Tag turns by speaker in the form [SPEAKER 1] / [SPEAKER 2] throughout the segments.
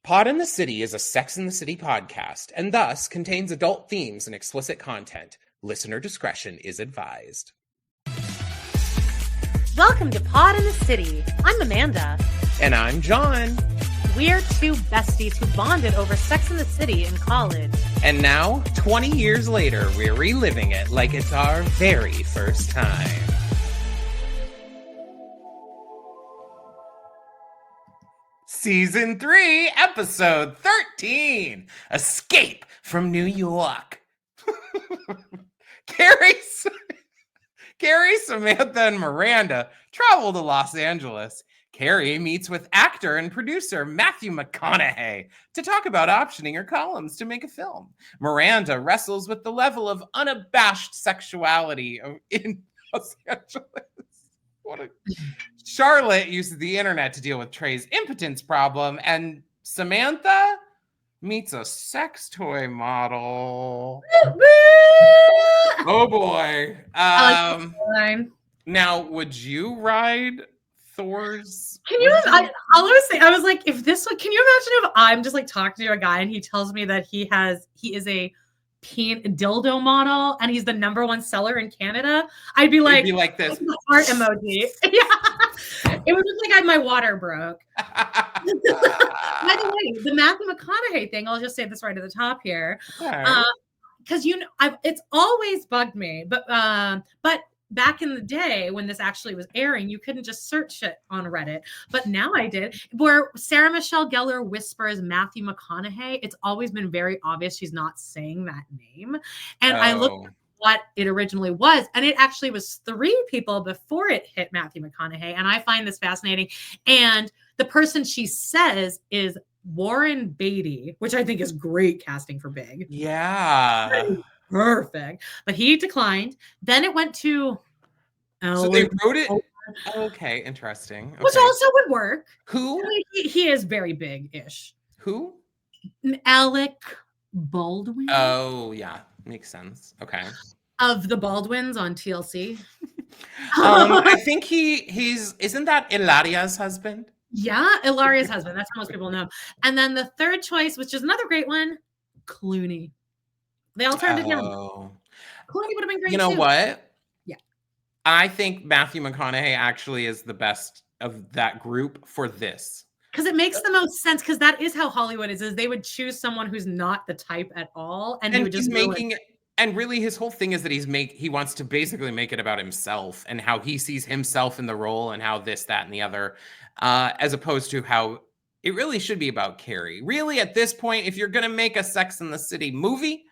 [SPEAKER 1] Pod in the City is a Sex in the City podcast and thus contains adult themes and explicit content. Listener discretion is advised.
[SPEAKER 2] Welcome to Pod in the City. I'm Amanda.
[SPEAKER 1] And I'm John.
[SPEAKER 2] We're two besties who bonded over Sex in the City in college.
[SPEAKER 1] And now, 20 years later, we're reliving it like it's our very first time. Season 3, Episode 13, Escape from New York. Carrie, Samantha, and Miranda travel to Los Angeles. Carrie meets with actor and producer Matthew McConaughey to talk about optioning her columns to make a film. Miranda wrestles with the level of unabashed sexuality in Los Angeles. Charlotte uses the internet to deal with Trey's impotence problem, and Samantha meets a sex toy model. Oh boy. Now, would you ride Thor's?
[SPEAKER 3] Can you? I was like, if this, can you imagine if I'm just like talking to a guy and he tells me that he is a dildo model and he's the #1 seller in Canada? I'd be like,
[SPEAKER 1] this
[SPEAKER 3] heart emoji. Yeah, it would look like my water broke. By the way, the Matthew McConaughey thing, I'll just say this right at the top here, because it's always bugged me, but back in the day when this actually was airing, you couldn't just search it on Reddit. But now I did, where Sarah Michelle Gellar whispers Matthew McConaughey. It's always been very obvious she's not saying that name. And I looked at what it originally was, and it actually was 3 people before it hit Matthew McConaughey. And I find this fascinating. And the person she says is Warren Beatty, which I think is great casting for Big.
[SPEAKER 1] Yeah.
[SPEAKER 3] Perfect. But he declined. Then it went to
[SPEAKER 1] so they wrote it. Okay, interesting. Okay.
[SPEAKER 3] Which also would work.
[SPEAKER 1] Who?
[SPEAKER 3] I mean, he is very big-ish.
[SPEAKER 1] Who?
[SPEAKER 3] Alec Baldwin.
[SPEAKER 1] Oh, yeah. Makes sense. Okay.
[SPEAKER 3] Of the Baldwins on TLC.
[SPEAKER 1] I think he's isn't that Ilaria's husband?
[SPEAKER 3] Yeah, Ilaria's husband. That's how most people know. And then the third choice, which is another great one, Clooney. They all turned it down. Clooney would have been great.
[SPEAKER 1] You know
[SPEAKER 3] too.
[SPEAKER 1] What?
[SPEAKER 3] Yeah.
[SPEAKER 1] I think Matthew McConaughey actually is the best of that group for this.
[SPEAKER 3] Because it makes the most sense, because that is how Hollywood is they would choose someone who's not the type at all. And he would just
[SPEAKER 1] making it. And really his whole thing is that he wants to basically make it about himself and how he sees himself in the role and how this, that, and the other, as opposed to how it really should be about Carrie. Really, at this point, if you're going to make a Sex in the City movie,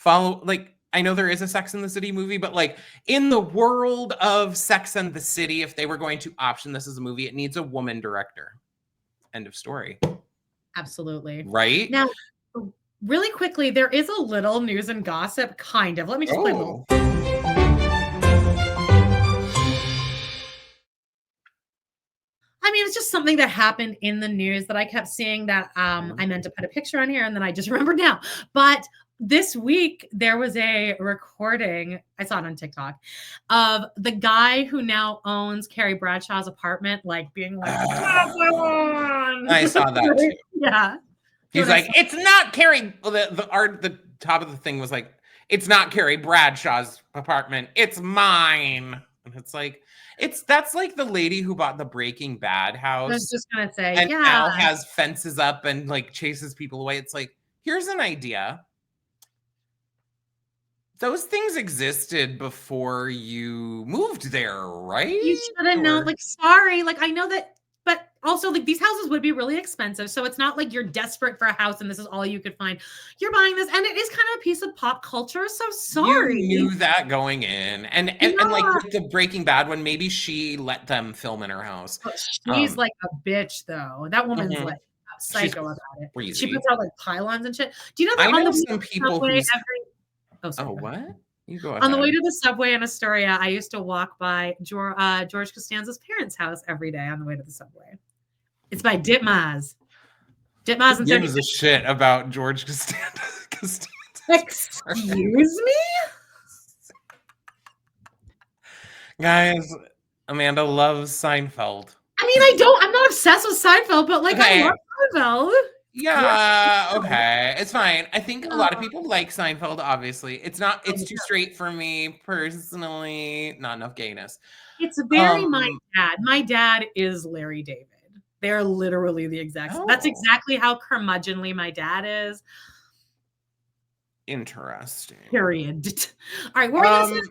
[SPEAKER 1] I know there is a Sex in the City movie, but like in the world of Sex and the City, if they were going to option this as a movie, it needs a woman director. End of story.
[SPEAKER 3] Absolutely.
[SPEAKER 1] Right?
[SPEAKER 3] Now, really quickly, there is a little news and gossip, kind of. Let me just play a little. I mean, it's just something that happened in the news that I kept seeing that I meant to put a picture on here, and then I just remembered now. But this week, there was a recording, I saw it on TikTok, of the guy who now owns Carrie Bradshaw's apartment, like being like,
[SPEAKER 1] I saw that too.
[SPEAKER 3] Yeah.
[SPEAKER 1] He's like, it's not Carrie. The top of the thing was like, it's not Carrie Bradshaw's apartment. It's mine. And it's like, that's like the lady who bought the Breaking Bad house.
[SPEAKER 3] I was just going to say,
[SPEAKER 1] and now has fences up and like chases people away. It's like, here's an idea. Those things existed before you moved there, right?
[SPEAKER 3] You shouldn't know. Like, sorry. Like, I know that. But also, like, these houses would be really expensive. So it's not like you're desperate for a house and this is all you could find. You're buying this. And it is kind of a piece of pop culture. So sorry.
[SPEAKER 1] You knew that going in. And like with the Breaking Bad one, maybe she let them film in her house.
[SPEAKER 3] But she's like a bitch, though. That woman's like psycho about it.
[SPEAKER 1] Crazy.
[SPEAKER 3] She puts out like pylons and shit. Do you know that
[SPEAKER 1] I know some people who...
[SPEAKER 3] Oh,
[SPEAKER 1] what? You go ahead.
[SPEAKER 3] On the way to the subway in Astoria, I used to walk by George Costanza's parents' house every day on the way to the subway. It's by Ditmaz. Ditmaz and
[SPEAKER 1] gives a shit about George Costanza.
[SPEAKER 3] Excuse me?
[SPEAKER 1] Guys, Amanda loves Seinfeld.
[SPEAKER 3] I mean, I'm not obsessed with Seinfeld, but like,
[SPEAKER 1] okay.
[SPEAKER 3] I love Seinfeld.
[SPEAKER 1] Yeah, okay. It's fine. I think a lot of people like Seinfeld, obviously. It's too straight for me personally. Not enough gayness.
[SPEAKER 3] It's very my dad. My dad is Larry David. They're literally the exact same. That's exactly how curmudgeonly my dad is.
[SPEAKER 1] Interesting.
[SPEAKER 3] Period. All right, what were you gonna say?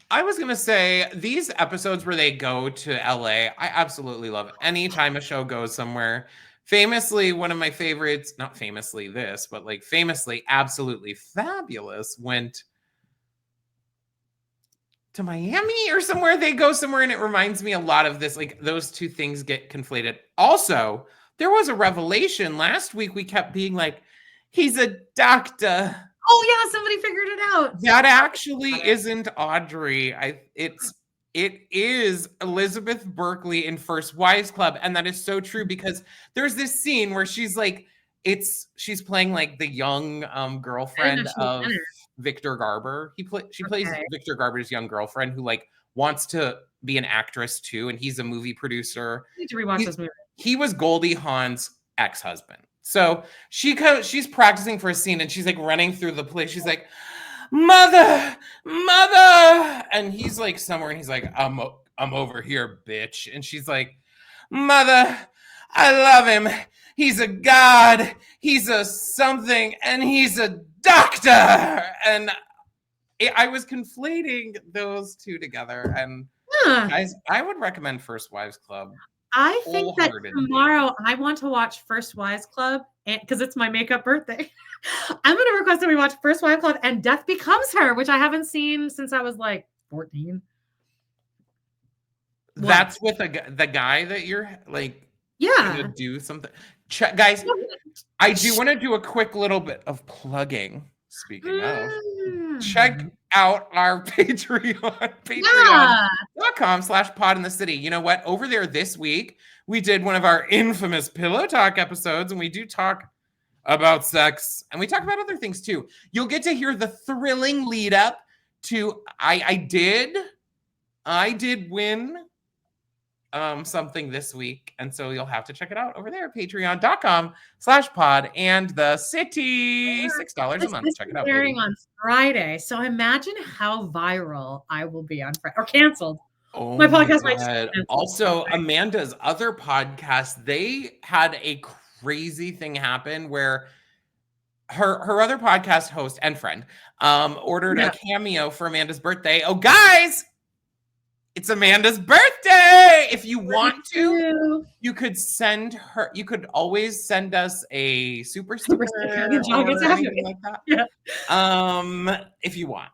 [SPEAKER 1] I was gonna say these episodes where they go to LA, I absolutely love it. Anytime a show goes somewhere. Famously, one of my favorites, not famously this, but like famously, absolutely fabulous, went to Miami or somewhere. They go somewhere, and it reminds me a lot of this. Like those two things get conflated. Also, there was a revelation last week. We kept being like, he's a doctor.
[SPEAKER 3] Oh yeah, somebody figured it out.
[SPEAKER 1] That actually isn't Audrey. It is Elizabeth Berkley in First Wives Club, and that is so true because there's this scene where she's like, she's playing like the young girlfriend of Victor Garber. She plays Victor Garber's young girlfriend who like wants to be an actress too, and he's a movie producer.
[SPEAKER 3] I need to rewatch this movie. He
[SPEAKER 1] was Goldie Hawn's ex-husband. So she's practicing for a scene, and she's like running through the place. She's like, mother, and he's like somewhere, and he's like, I'm over here, bitch. And she's like, mother, I love him. He's a god. He's a something, and he's a doctor. And I was conflating those two together, and I would recommend First Wives Club.
[SPEAKER 3] I think that tomorrow I want to watch First Wives Club because it's my makeup birthday. I'm going to request that we watch First Wives Club and Death Becomes Her, which I haven't seen since I was like 14.
[SPEAKER 1] That's with the guy that you're like,
[SPEAKER 3] gonna
[SPEAKER 1] do something. Guys, I do want to do a quick little bit of plugging. Speaking of, check out our Patreon, patreon.com/pod in the city. You know what? Over there this week, we did one of our infamous Pillow Talk episodes, and we do talk about sex, and we talk about other things too. You'll get to hear the thrilling lead up to I did win something this week, and so you'll have to check it out over there, patreon.com/pod and the city, $6 a month. Check it out.
[SPEAKER 3] Airing on Friday, so imagine how viral I will be on Friday or canceled.
[SPEAKER 1] Oh, my podcast might just be canceled. Also, Amanda's other podcast, they had a crazy thing happen where her other podcast host and friend ordered a cameo for Amanda's birthday. Oh, guys, it's Amanda's birthday. If you want to, you could always send us a super sticker or anything like that. If you want.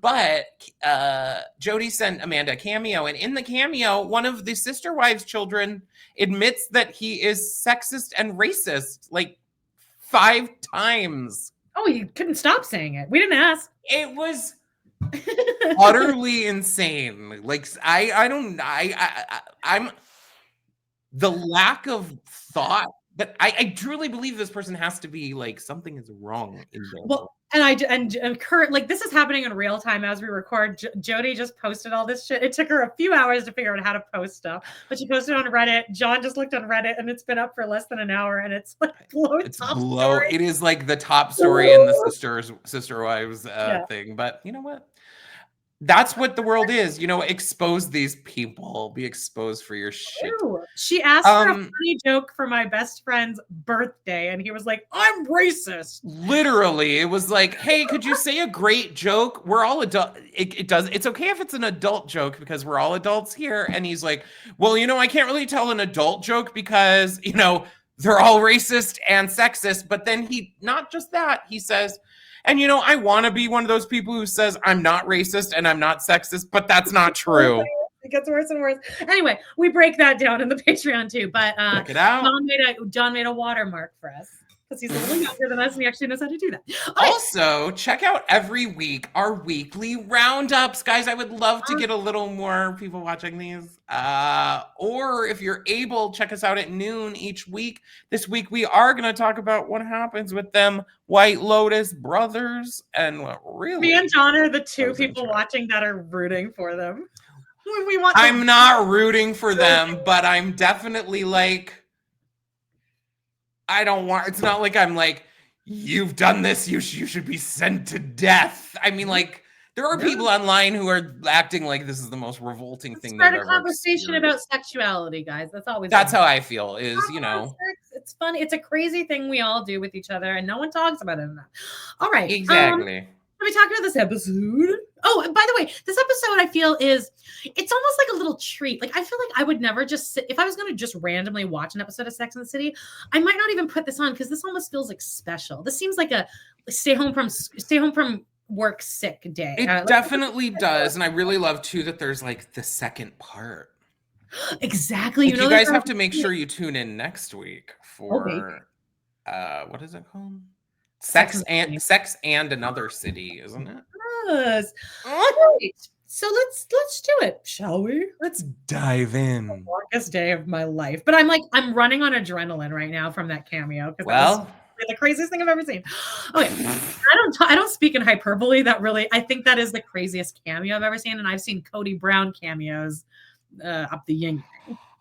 [SPEAKER 1] But Jody sent Amanda a cameo, and in the cameo, one of the sister wives' children admits that he is sexist and racist like 5 times.
[SPEAKER 3] Oh, you couldn't stop saying it. We didn't ask.
[SPEAKER 1] It was utterly insane. Like I'm the lack of thought, but I truly believe this person has to be like something is wrong in there.
[SPEAKER 3] Well, and current, like this is happening in real time as we record. Jody just posted all this shit. It took her a few hours to figure out how to post stuff, but she posted on Reddit. John just looked on Reddit, and it's been up for less than an hour, and it's like story.
[SPEAKER 1] It is like the top story in the sister wives thing. But you know what? That's what the world is, expose these people, be exposed for your shit.
[SPEAKER 3] Ew. She asked for a funny joke for my best friend's birthday, and he was like, I'm racist.
[SPEAKER 1] Literally, it was like, hey, could you say a great joke? We're all adult. It's okay if it's an adult joke because we're all adults here. And he's like, well, I can't really tell an adult joke because, they're all racist and sexist. But then not just that, he says, and I want to be one of those people who says I'm not racist and I'm not sexist, but that's not true.
[SPEAKER 3] It gets worse and worse. Anyway, we break that down in the Patreon too. But
[SPEAKER 1] check it out.
[SPEAKER 3] John made a watermark for us because he's a little younger than us and he actually knows how to do that. Okay.
[SPEAKER 1] Also, check out every week our weekly roundups. Guys, I would love to get a little more people watching these. Or if you're able, check us out at noon each week. This week, we are going to talk about what happens with them White Lotus brothers and what really...
[SPEAKER 3] Me and John are the two people watching that are rooting for them.
[SPEAKER 1] I'm not rooting for them, but I'm definitely like... I don't want. It's not like I'm like, you've done this. You should be sent to death. I mean, like, there are people online who are acting like this is the most revolting thing they've
[SPEAKER 3] Start a
[SPEAKER 1] ever
[SPEAKER 3] conversation about
[SPEAKER 1] experienced.
[SPEAKER 3] sexuality, guys.
[SPEAKER 1] That's how I feel. Is
[SPEAKER 3] it's funny. It's a crazy thing we all do with each other, and no one talks about it enough. All right,
[SPEAKER 1] exactly.
[SPEAKER 3] Let me talk about this episode. Oh, and by the way, this episode I feel it's almost like a little treat. Like I feel like I would never just sit if I was going to just randomly watch an episode of Sex and the City. I might not even put this on because this almost feels like special. This seems like a stay home from work sick day.
[SPEAKER 1] It definitely does, and I really love too that there's like the second part.
[SPEAKER 3] Exactly.
[SPEAKER 1] You guys have to make sure you tune in next week for what is it called? Sex and Another City, isn't it?
[SPEAKER 3] Yes. Right. So let's do it, shall we?
[SPEAKER 1] Let's dive in.
[SPEAKER 3] The longest day of my life, but I'm running on adrenaline right now from that cameo.
[SPEAKER 1] Well,
[SPEAKER 3] the craziest thing I've ever seen. Okay, I don't speak in hyperbole. I think that is the craziest cameo I've ever seen, and I've seen Cody Brown cameos up the yin.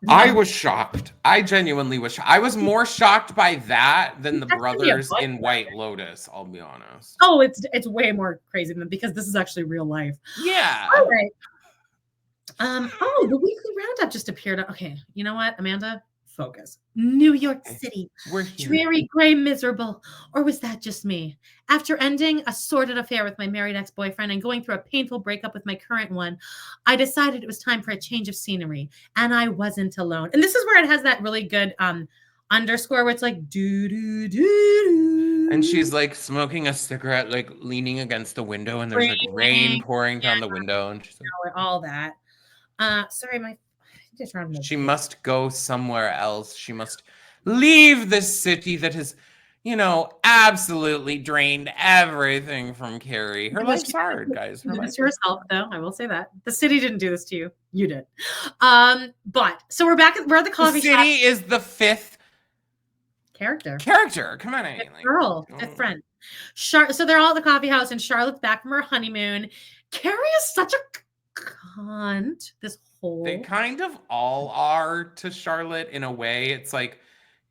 [SPEAKER 1] I was shocked. I genuinely was shocked. I was more shocked by that than the brothers in White Lotus, I'll be honest.
[SPEAKER 3] Oh, it's way more crazy than because this is actually real life.
[SPEAKER 1] Yeah.
[SPEAKER 3] All right. The weekly roundup just appeared. Okay, you know what, Amanda? Focus. New York City. Dreary, gray, miserable. Or was that just me? After ending a sordid affair with my married ex-boyfriend and going through a painful breakup with my current one, I decided it was time for a change of scenery. And I wasn't alone. And this is where it has that really good underscore where it's like do do do.
[SPEAKER 1] And she's like smoking a cigarette, like leaning against the window, and there's like rain pouring down the window, and she's like,
[SPEAKER 3] all that. Sorry, she
[SPEAKER 1] must go somewhere else. She must leave this city that has, absolutely drained everything from Carrie. Her life's hard, guys.
[SPEAKER 3] Her life's herself, though. I will say that the city didn't do this to you. You did. But so we're at the coffee shop.
[SPEAKER 1] The city is the fifth
[SPEAKER 3] character.
[SPEAKER 1] Come on, Aiden.
[SPEAKER 3] Fifth friend. So they're all at the coffee house, and Charlotte's back from her honeymoon. Carrie is such a cunt.
[SPEAKER 1] They kind of all are to Charlotte in a way. It's like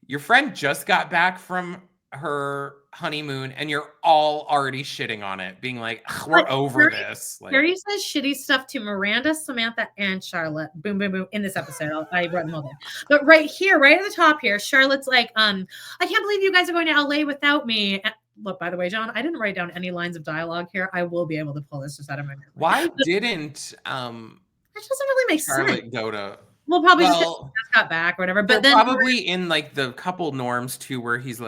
[SPEAKER 1] your friend just got back from her honeymoon and you're all already shitting on it, being like, we're over this. Like,
[SPEAKER 3] Carrie says shitty stuff to Miranda, Samantha, and Charlotte. Boom, boom, boom. In this episode, I wrote them all down. But right here, right at the top here, Charlotte's like, I can't believe you guys are going to LA without me. Look, by the way, John, I didn't write down any lines of dialogue here. I will be able to pull this just out of my memory.
[SPEAKER 1] Why didn't
[SPEAKER 3] that doesn't really make sense.
[SPEAKER 1] Go to
[SPEAKER 3] probably just got back or whatever. But then
[SPEAKER 1] probably in like the couple norms too, where she's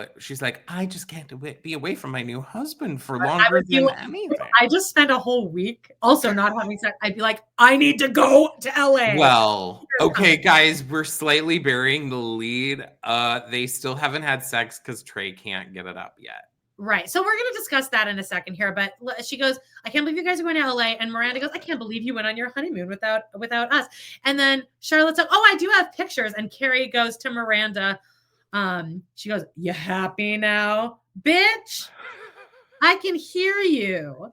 [SPEAKER 1] like, I just can't be away from my new husband for longer than anything.
[SPEAKER 3] I just spent a whole week also not having sex. I'd be like, I need to go to LA.
[SPEAKER 1] Well, okay, guys, we're slightly burying the lead. They still haven't had sex because Trey can't get it up yet.
[SPEAKER 3] Right. So we're going to discuss that in a second here. But she goes, I can't believe you guys are going to LA. And Miranda goes, I can't believe you went on your honeymoon without us. And then Charlotte's like, oh, I do have pictures. And Carrie goes to Miranda. She goes, you happy now, bitch? I can hear you.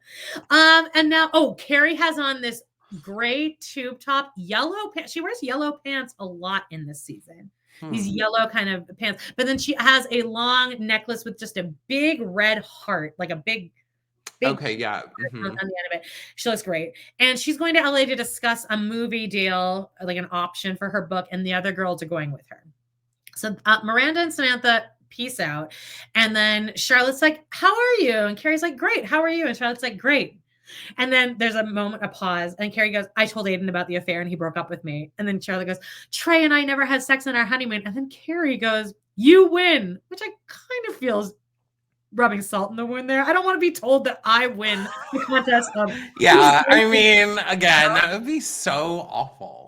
[SPEAKER 3] And now, Carrie has on this gray tube top, yellow pants. She wears yellow pants a lot in this season. These yellow kind of pants. But then she has a long necklace with just a big red heart, like a big
[SPEAKER 1] okay, yeah.
[SPEAKER 3] On the end of it. She looks great. And she's going to LA to discuss a movie deal, like an option for her book, and the other girls are going with her. So Miranda and Samantha peace out. And then Charlotte's like, how are you? And Carrie's like, great. How are you? And Charlotte's like, great. And then there's a pause, and Carrie goes, I told Aiden about the affair and he broke up with me. And then Charlotte goes, Trey and I never had sex on our honeymoon. And then Carrie goes, you win, which I kind of feel is rubbing salt in the wound there. I don't want to be told that I win the contest of.
[SPEAKER 1] Yeah, I mean, again, that would be so awful.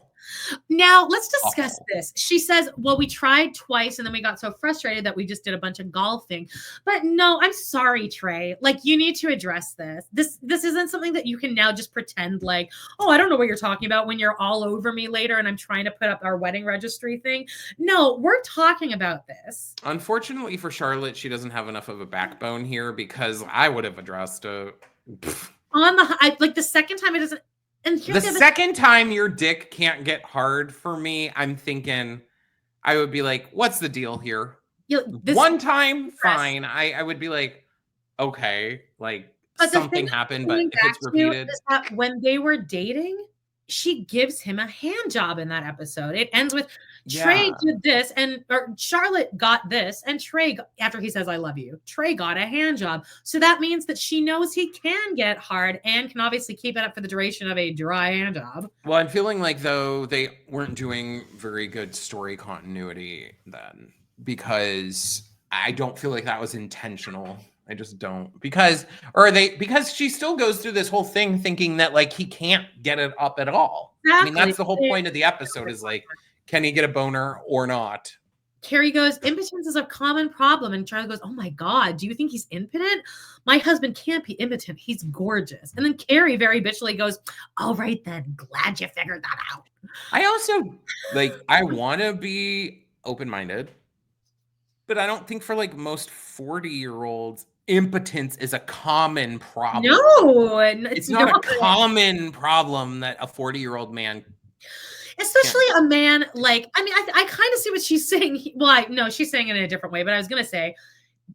[SPEAKER 3] Now, let's discuss this. She says, well, we tried twice and then we got so frustrated that we just did a bunch of golfing. But no, I'm sorry, Trey. Like, you need to address this. This isn't something that you can now just pretend like, oh, I don't know what you're talking about when you're all over me later and I'm trying to put up our wedding registry thing. No, we're talking about this.
[SPEAKER 1] Unfortunately for Charlotte, she doesn't have enough of a backbone here because I would have addressed it.
[SPEAKER 3] The second time it doesn't. And
[SPEAKER 1] the second time your dick can't get hard for me, I'm thinking I would be like, what's the deal here? One time, fine. I would be like, okay, like
[SPEAKER 3] But the thing
[SPEAKER 1] something happened, but
[SPEAKER 3] coming
[SPEAKER 1] if
[SPEAKER 3] back
[SPEAKER 1] it's
[SPEAKER 3] to
[SPEAKER 1] repeated.
[SPEAKER 3] is that when they were dating, she gives him a hand job in that episode. It ends with Trey
[SPEAKER 1] Yeah.
[SPEAKER 3] did this or Charlotte got this and Trey, after he says, I love you, Trey got a hand job. So that means that she knows he can get hard and can obviously keep it up for the duration of a dry hand job.
[SPEAKER 1] Well, I'm feeling like though they weren't doing very good story continuity then, because I don't feel like that was intentional. I just don't, because she still goes through this whole thing thinking that like he can't get it up at all. I mean, that's the whole point of the episode is like, can he get a boner or not?
[SPEAKER 3] Carrie goes, impotence is a common problem. And Charlie goes, oh my God, do you think he's impotent? My husband can't be impotent. He's gorgeous. And then Carrie very bitchily goes, all right then, glad you figured that out.
[SPEAKER 1] I also, like, I want to be open-minded, but I don't think for like most 40-year-olds, impotence is a common problem.
[SPEAKER 3] No,
[SPEAKER 1] it's not a common problem that a 40-year-old man,
[SPEAKER 3] especially a man like, I mean, I kind of see what she's saying. Well, no, she's saying it in a different way, but I was going to say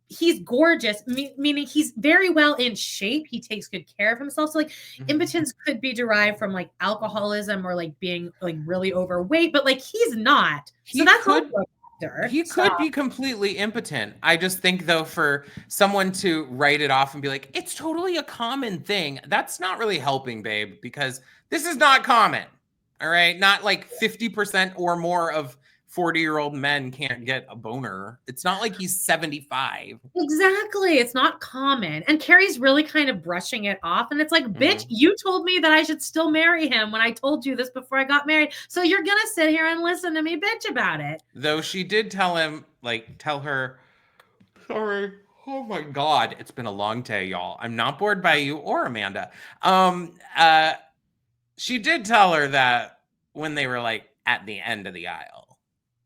[SPEAKER 3] he's gorgeous, meaning he's very well in shape. He takes good care of himself. So like impotence could be derived from like alcoholism or like being like really overweight, but like he's not. So that's also a factor.
[SPEAKER 1] He could be completely impotent. I just think though, for someone to write it off and be like, it's totally a common thing, that's not really helping, babe, because this is not common. All right. Not like 50% or more of 40-year-old men can't get a boner. It's not like he's 75.
[SPEAKER 3] Exactly. It's not common. And Carrie's really kind of brushing it off. And it's like, bitch, you told me that I should still marry him when I told you this before I got married. So you're going to sit here and listen to me bitch about it.
[SPEAKER 1] Though she did tell him, like, tell her, sorry, oh my God, it's been a long day, y'all. I'm not bored by you or Amanda. She did tell her that when they were like at the end of the aisle,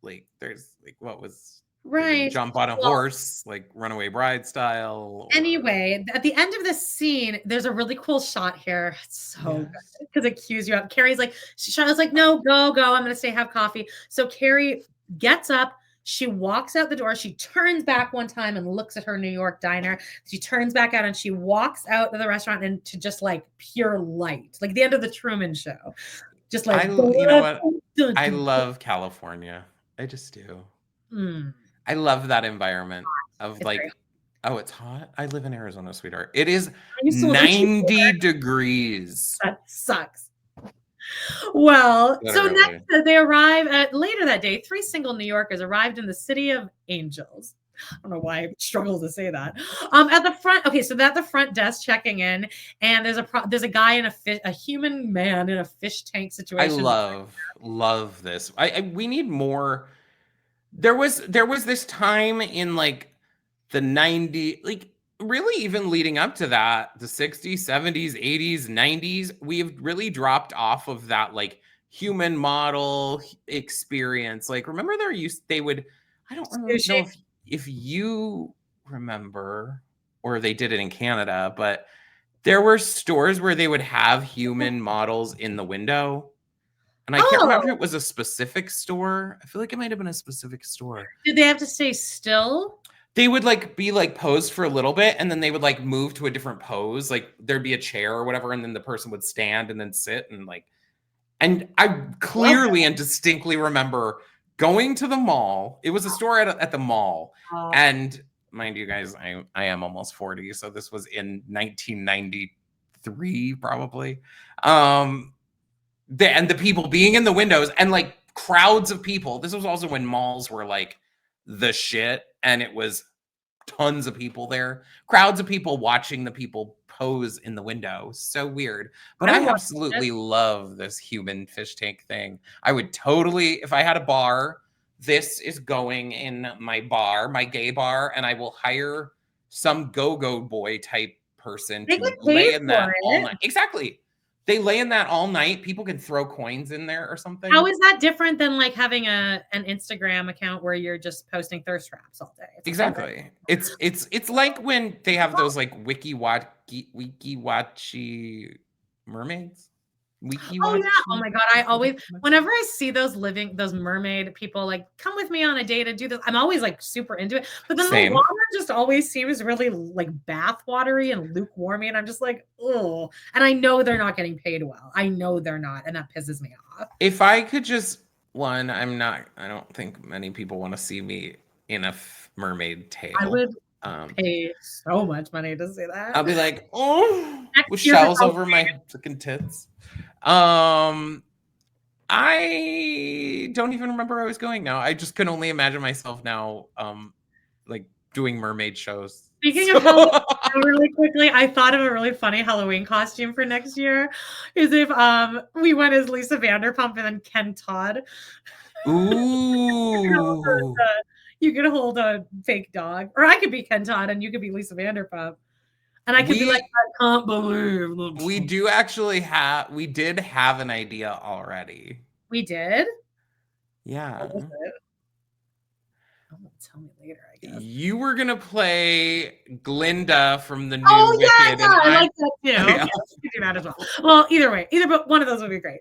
[SPEAKER 1] like there's like what was
[SPEAKER 3] right,
[SPEAKER 1] jump on a horse, like Runaway Bride style. Or...
[SPEAKER 3] Anyway, at the end of this scene, there's a really cool shot here. It's so good because it cues you up. Carrie's like, Charlotte's like, no, go. I'm gonna stay have coffee. So Carrie gets up. She walks out the door. She turns back one time and looks at her New York diner. She turns back out and she walks out of the restaurant into just like pure light, like the end of the Truman Show. Just like,
[SPEAKER 1] you know what? I love California. I just do. I love that environment of it's like, great. Oh, it's hot. I live in Arizona, sweetheart. It is 90 degrees.
[SPEAKER 3] That sucks. Well, literally. So next they arrive at later that day. 3 single New Yorkers arrived in the City of Angels. I don't know why I struggle to say that. At the front, okay, so at the front desk checking in, and there's a guy in a human man in a fish tank situation.
[SPEAKER 1] I love this. We need more. There was this time in like the 90s, like really even leading up to that, the 60s, 70s, 80s, 90s, we've really dropped off of that like human model experience. Like remember they would, I don't know if you remember, or they did it in Canada, but there were stores where they would have human models in the window. And I can't remember if it was a specific store. I feel like it might have been a specific store.
[SPEAKER 3] Did they have to stay still?
[SPEAKER 1] They would like be like posed for a little bit and then they would like move to a different pose. Like there'd be a chair or whatever. And then the person would stand and then sit and like, and I clearly and distinctly remember going to the mall. It was a store at the mall. And mind you guys, I am almost 40. So this was in 1993, probably. And the people being in the windows and like crowds of people. This was also when malls were like the shit and it was tons of people there. Crowds of people watching the people pose in the window. So weird. But I absolutely love this human fish tank thing. I would totally, if I had a bar, this is going in my bar, my gay bar, and I will hire some go-go boy type person to lay in that all night. Exactly. They lay in that all night. People can throw coins in there or something.
[SPEAKER 3] How is that different than like having an Instagram account where you're just posting thirst traps all day?
[SPEAKER 1] Exactly. It's like when they have those like wiki watchy mermaids. Wiki
[SPEAKER 3] Oh
[SPEAKER 1] watch.
[SPEAKER 3] yeah. Oh my God. I always, whenever I see those mermaid people like come with me on a date and do this, I'm always like super into it. But then
[SPEAKER 1] Same.
[SPEAKER 3] the water just always seems really like bath watery and lukewarm. And I'm just like, oh, and I know they're not getting paid well. I know they're not. And that pisses me off.
[SPEAKER 1] If I could just I don't think many people want to see me in a mermaid tail.
[SPEAKER 3] I would pay so much money to see that.
[SPEAKER 1] I'll be like, oh,
[SPEAKER 3] Next
[SPEAKER 1] with
[SPEAKER 3] year,
[SPEAKER 1] shells over my freaking tits. I don't even remember where I was going now. I just can only imagine myself now, like doing mermaid shows.
[SPEAKER 3] Speaking of Halloween, really quickly, I thought of a really funny Halloween costume for next year. Is if we went as Lisa Vanderpump and then Ken Todd.
[SPEAKER 1] Ooh.
[SPEAKER 3] You could hold a fake dog, or I could be Ken Todd and you could be Lisa Vanderpump, and I could be like, I can't believe
[SPEAKER 1] we did have an idea already.
[SPEAKER 3] We did.
[SPEAKER 1] Yeah.
[SPEAKER 3] What was it? Tell me later, I guess.
[SPEAKER 1] You were gonna play Glinda from the new
[SPEAKER 3] Wicked.
[SPEAKER 1] Yeah,
[SPEAKER 3] I like that too. Yeah, we can do that as well. Well, either way, but one of those would be great.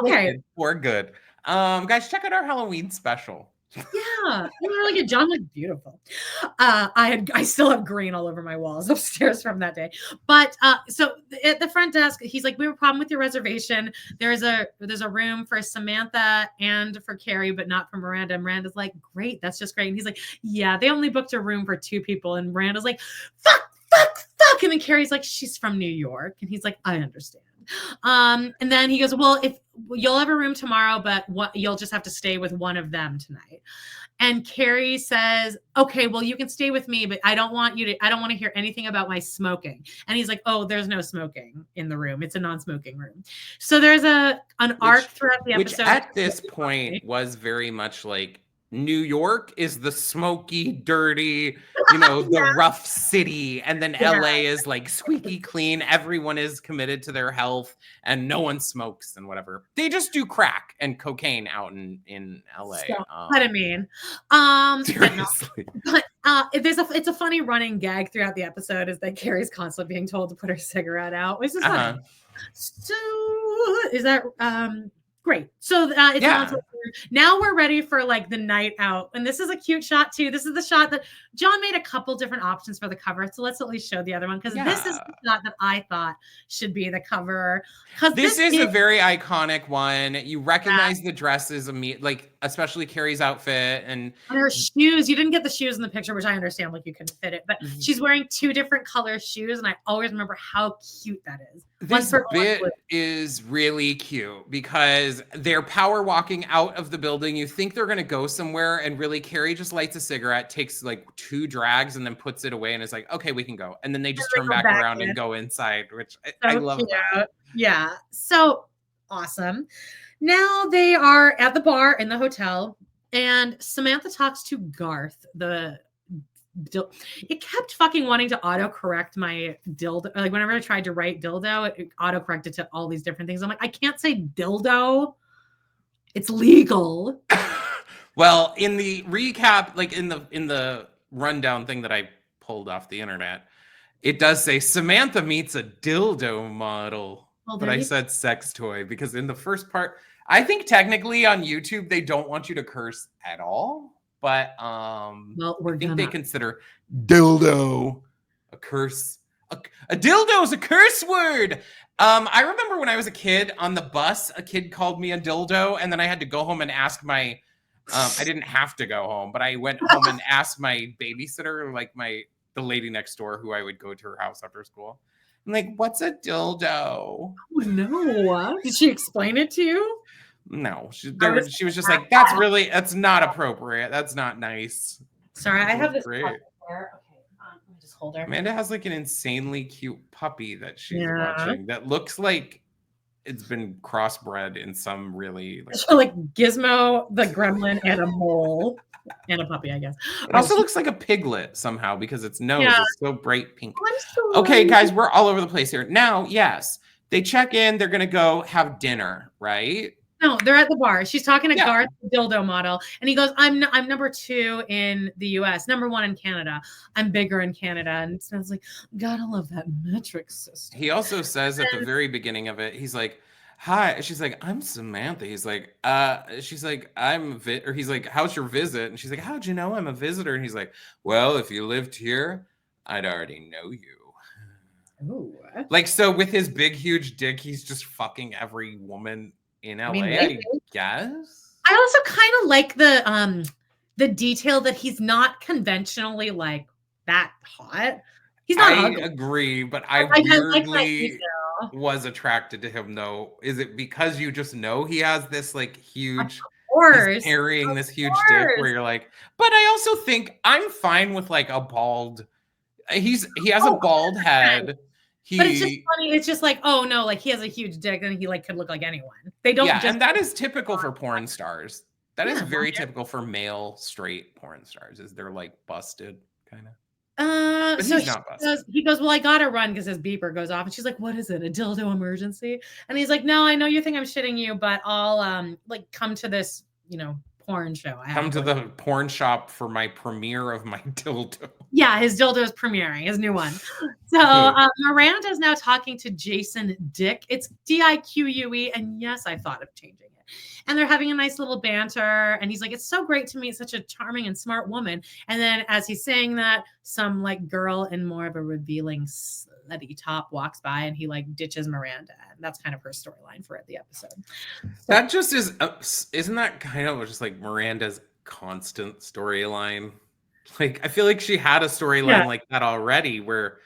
[SPEAKER 3] Okay,
[SPEAKER 1] we're good. Guys, check out our Halloween special.
[SPEAKER 3] Yeah, you really good. John looked beautiful. I still have green all over my walls upstairs from that day. But so at the front desk, he's like, we have a problem with your reservation. There's a room for Samantha and for Carrie, but not for Miranda. And Miranda's like, great, that's just great. And he's like, yeah, they only booked a room for 2 people. And Miranda's like, fuck. And then Carrie's like, she's from New York. And he's like, I understand. And then he goes, well, if you'll have a room tomorrow, but you'll just have to stay with one of them tonight. And Carrie says, okay, well, you can stay with me, but I don't want to hear anything about my smoking. And he's like, oh, there's no smoking in the room. It's a non-smoking room. So there's an arc throughout the episode.
[SPEAKER 1] Which at this point was very much like, New York is the smoky, dirty, the rough city. And then LA is like squeaky clean. Everyone is committed to their health and no one smokes and whatever. They just do crack and cocaine out in LA.
[SPEAKER 3] So, what I mean.
[SPEAKER 1] Seriously.
[SPEAKER 3] But it's a funny running gag throughout the episode is that Carrie's constantly being told to put her cigarette out, which is funny. So is that great. So it's now we're ready for like the night out. And this is a cute shot too. This is the shot that John made a couple different options for the cover. So let's at least show the other one because this is the shot that I thought should be the cover.
[SPEAKER 1] This is a very iconic one. You recognize the dresses immediately, especially Carrie's outfit and
[SPEAKER 3] her shoes. You didn't get the shoes in the picture, which I understand, like you couldn't fit it, but she's wearing 2 different color shoes. And I always remember how cute that is.
[SPEAKER 1] This bit is really cute because they're power walking out of the building. You think they're going to go somewhere and really Carrie just lights a cigarette, takes like 2 drags and then puts it away and is like, okay, we can go. And then they just turn back around and go inside, which I love that.
[SPEAKER 3] Yeah. So awesome. Now they are at the bar in the hotel and Samantha talks to Garth, it kept fucking wanting to autocorrect my dildo. Like whenever I tried to write dildo, it autocorrected to all these different things. I'm like, I can't say dildo. It's legal.
[SPEAKER 1] Well, in the recap, like in the rundown thing that I pulled off the internet, it does say Samantha meets a dildo model. But I said sex toy because in the first part, I think technically on YouTube, they don't want you to curse at all. But I think they consider dildo a curse. A dildo is a curse word. I remember when I was a kid on the bus, a kid called me a dildo, and then I had to go home and ask my. I didn't have to go home, but I went home and asked my babysitter, like the lady next door, who I would go to her house after school. I'm like, "What's a dildo?"
[SPEAKER 3] Oh no! Did she explain it to you?
[SPEAKER 1] No, she was just like, that's not appropriate. That's not nice.
[SPEAKER 3] Sorry, I have this.
[SPEAKER 1] Great.
[SPEAKER 3] Okay, let me just hold her.
[SPEAKER 1] Amanda has like an insanely cute puppy that she's watching that looks like it's been crossbred in some really
[SPEAKER 3] like Gizmo, the gremlin, and a mole. And a puppy, I guess.
[SPEAKER 1] It also looks like a piglet somehow because its nose is so bright pink. Okay, guys, we're all over the place here. Now, yes, they check in. They're going to go have dinner, right?
[SPEAKER 3] No, they're at the bar. She's talking to Garth, the dildo model, and he goes, "I'm number 2 in the U.S., number 1 in Canada. I'm bigger in Canada." And Samantha's like, "Gotta love that metric system."
[SPEAKER 1] He also says at the very beginning of it, he's like, hi. She's like, I'm Samantha. He's like, she's like, or he's like, how's your visit? And she's like, how'd you know I'm a visitor? And he's like, well, if you lived here, I'd already know you.
[SPEAKER 3] Ooh.
[SPEAKER 1] Like, so with his big, huge dick, he's just fucking every woman in LA, I guess.
[SPEAKER 3] I also kind of like the detail that he's not conventionally like that hot. He's not
[SPEAKER 1] I
[SPEAKER 3] ugly.
[SPEAKER 1] agree, but I
[SPEAKER 3] like
[SPEAKER 1] weirdly was attracted to him though. Is it because you just know he has this like huge, he's carrying this huge dick where you're like, but I also think I'm fine with like a bald, he has a bald head.
[SPEAKER 3] But it's just funny. It's just like, oh no, like he has a huge dick and he like could look like anyone. They don't
[SPEAKER 1] and that is typical for porn stars. That is very typical for male straight porn stars, is they're like busted kind of. But
[SPEAKER 3] so
[SPEAKER 1] he's not busted.
[SPEAKER 3] he goes, well, I gotta run because his beeper goes off. And she's like, what is it? A dildo emergency? And he's like, no, I know you think I'm shitting you, but I'll like come to this, porn show.
[SPEAKER 1] Come to the porn shop for my premiere of my dildo.
[SPEAKER 3] Yeah, his dildo is premiering, his new one. So Miranda is now talking to Jason Dick. It's Dique, and yes, I thought of changing it. And they're having a nice little banter, and he's like, it's so great to meet such a charming and smart woman. And then as he's saying that, some like girl in more of a revealing slutty top walks by, and he like ditches Miranda. And that's kind of her storyline for the episode.
[SPEAKER 1] That just is, isn't that kind of just like Miranda's constant storyline? Like, I feel like she had a storyline like that already where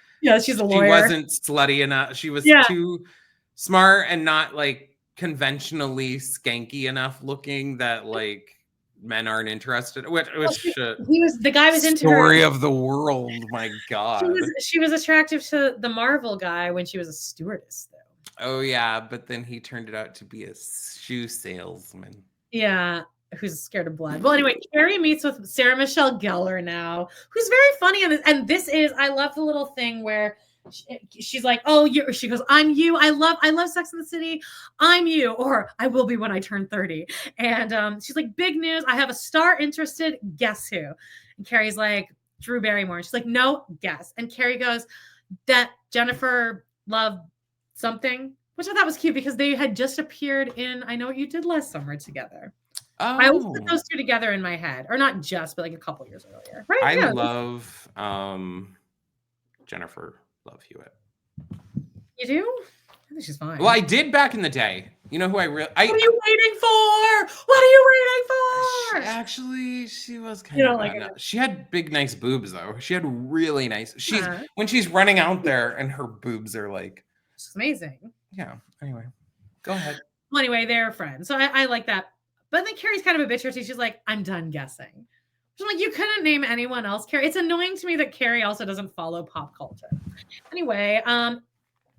[SPEAKER 3] she's a lawyer.
[SPEAKER 1] She wasn't slutty enough. She was too smart and not like conventionally skanky enough looking that like men aren't interested. Which
[SPEAKER 3] the guy was into
[SPEAKER 1] story of the world. My God,
[SPEAKER 3] she was attractive to the Marvel guy when she was a stewardess, though.
[SPEAKER 1] Oh yeah, but then he turned it out to be a shoe salesman.
[SPEAKER 3] Yeah. Who's scared of blood. Well, anyway, Carrie meets with Sarah Michelle Gellar now, who's very funny in this. And this is, I love the little thing where she's like, oh, she goes, I'm you. I love Sex and the City. I'm you, or I will be when I turn 30. And she's like, big news. I have a star interested. Guess who? And Carrie's like, Drew Barrymore. She's like, no, guess. And Carrie goes, that Jennifer Love something, which I thought was cute because they had just appeared in I Know What You Did Last Summer together.
[SPEAKER 1] Oh.
[SPEAKER 3] I always put those two together in my head, or not just, but like a couple years earlier. Right?
[SPEAKER 1] I love Jennifer Love Hewitt.
[SPEAKER 3] You do? I think she's fine.
[SPEAKER 1] Well, I did back in the day. You know who what
[SPEAKER 3] are you waiting for? What are you waiting for?
[SPEAKER 1] She was kind of she had big, nice boobs though. She had really nice. When she's running out there and her boobs are like,
[SPEAKER 3] she's amazing.
[SPEAKER 1] Yeah. Anyway, go ahead.
[SPEAKER 3] Well, anyway, they're friends, so I like that. But then Carrie's kind of a bitch. She's like, I'm done guessing. She's like, you couldn't name anyone else, Carrie. It's annoying to me that Carrie also doesn't follow pop culture. Anyway,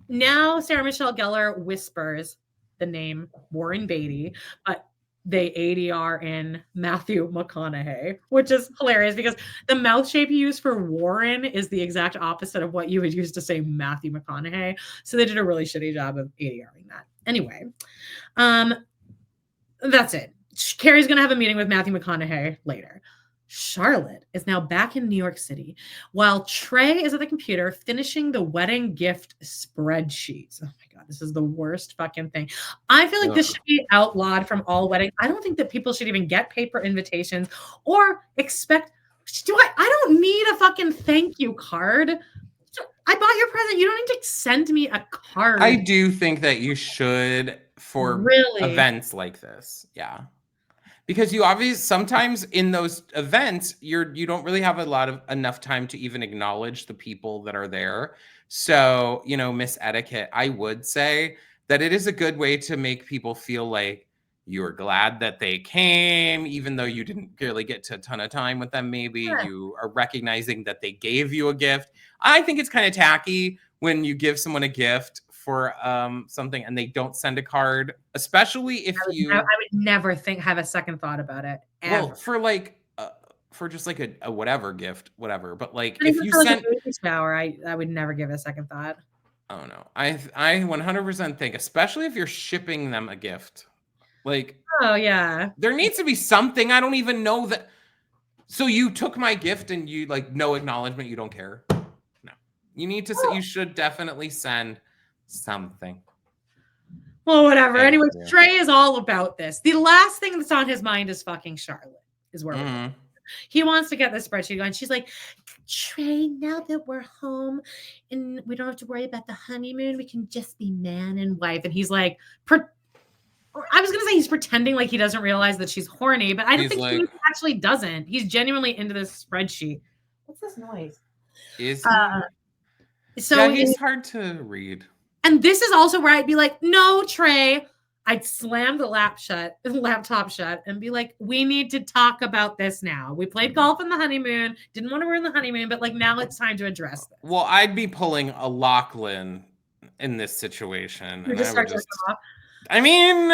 [SPEAKER 3] now Sarah Michelle Gellar whispers the name Warren Beatty, but they ADR in Matthew McConaughey, which is hilarious because the mouth shape you use for Warren is the exact opposite of what you would use to say Matthew McConaughey. So they did a really shitty job of ADRing that. Anyway, that's it. Carrie's going to have a meeting with Matthew McConaughey later. Charlotte is now back in New York City while Trey is at the computer finishing the wedding gift spreadsheets. Oh my God, this is the worst fucking thing. I feel like this should be outlawed from all weddings. I don't think that people should even get paper invitations or expect. I don't need a fucking thank you card. I bought your present. You don't need to send me a card.
[SPEAKER 1] I do think that you should for events like this. Yeah. Because you obviously sometimes in those events you don't really have enough time to even acknowledge the people that are there. So, miss etiquette, I would say that it is a good way to make people feel like you're glad that they came, even though you didn't really get to a ton of time with them. Maybe you are recognizing that they gave you a gift. I think it's kind of tacky when you give someone a gift for something and they don't send a card, especially if I
[SPEAKER 3] would never have a second thought about it. Ever. Well,
[SPEAKER 1] for just like a whatever gift, whatever. But like
[SPEAKER 3] if you sent a baby shower, I would never give it a second thought.
[SPEAKER 1] Oh no, I 100% think, especially if you're shipping them a gift, like
[SPEAKER 3] oh yeah,
[SPEAKER 1] there needs to be something. I don't even know that. So you took my gift and you like no acknowledgement. You don't care. No, you need to. You should definitely send something.
[SPEAKER 3] Well, whatever.
[SPEAKER 1] Thank
[SPEAKER 3] Anyway,
[SPEAKER 1] you.
[SPEAKER 3] Trey is all about this. The last thing that's on his mind is fucking Charlotte, is where we're going. He wants to get this spreadsheet going. She's like, Trey, now that we're home and we don't have to worry about the honeymoon, we can just be man and wife. And he's like, I was going to say he's pretending like he doesn't realize that she's horny, but I don't think he actually doesn't. He's genuinely into this spreadsheet. What's this noise?
[SPEAKER 1] Is he? So he's hard to read.
[SPEAKER 3] And this is also where I'd be like, no, Trey. I'd slam the laptop shut and be like, we need to talk about this now. We played golf on the honeymoon. Didn't want to ruin the honeymoon, but like now it's time to address this.
[SPEAKER 1] Well, I'd be pulling a Lachlan in this situation.
[SPEAKER 3] You just start off.
[SPEAKER 1] I mean,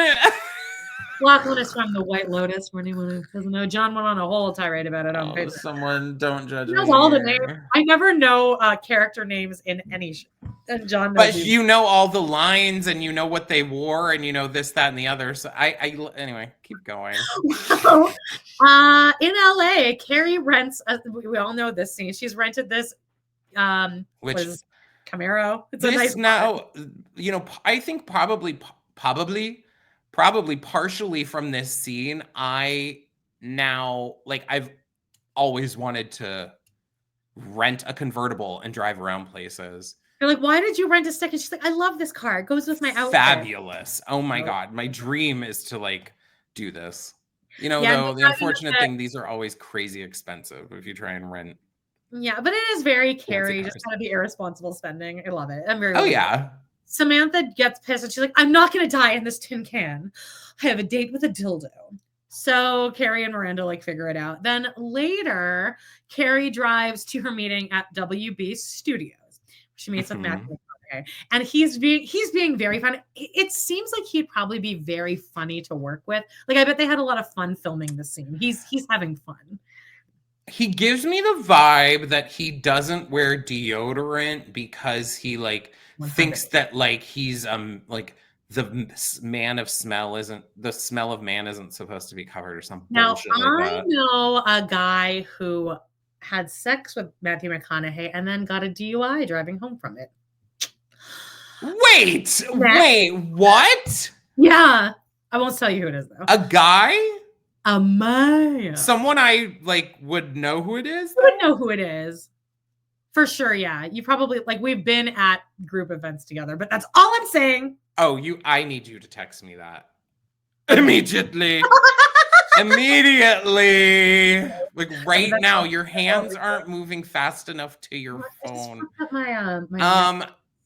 [SPEAKER 3] Lachlan is from the White Lotus. For anyone who doesn't know, John went on a whole tirade about it on Facebook.
[SPEAKER 1] Someone don't judge me.
[SPEAKER 3] All the names. I never know character names in any show. And John knows
[SPEAKER 1] but you know all the lines and you know what they wore and you know this, that, and the other. So anyway, keep going.
[SPEAKER 3] In LA, Carrie rents. We all know this scene. She's rented this. Which is Camaro. It's this a nice
[SPEAKER 1] now. You know, I think probably partially from this scene, I've always wanted to rent a convertible and drive around places.
[SPEAKER 3] They're like, why did you rent a stick? And she's like, I love this car. It goes with my outfit.
[SPEAKER 1] Fabulous. Oh my God. My dream is to do this. You know, though, the unfortunate thing, these are always crazy expensive if you try and rent.
[SPEAKER 3] Yeah, but it is very Carrie, just kind of be irresponsible spending. I love it. I'm very
[SPEAKER 1] yeah.
[SPEAKER 3] Samantha gets pissed and she's like, I'm not going to die in this tin can. I have a date with a dildo. So Carrie and Miranda figure it out. Then later, Carrie drives to her meeting at WB Studios. She meets with Matthew McConaughey, and he's being very funny. It seems like he'd probably be very funny to work with. I bet they had a lot of fun filming this scene. He's having fun.
[SPEAKER 1] He gives me the vibe that he doesn't wear deodorant because he thinks that he's the man of smell isn't the smell of man isn't supposed to be covered or something.
[SPEAKER 3] Now I know a guy who had sex with Matthew McConaughey and then got a DUI driving home from it.
[SPEAKER 1] Wait, what?
[SPEAKER 3] Yeah. I won't tell you who it is though.
[SPEAKER 1] A guy?
[SPEAKER 3] A man.
[SPEAKER 1] Someone I would know who it is?
[SPEAKER 3] You would know who it is. For sure, yeah. You probably we've been at group events together, but that's all I'm saying.
[SPEAKER 1] Oh, I need you to text me that. Immediately. Immediately. Right now, your hands aren't moving fast enough to your phone.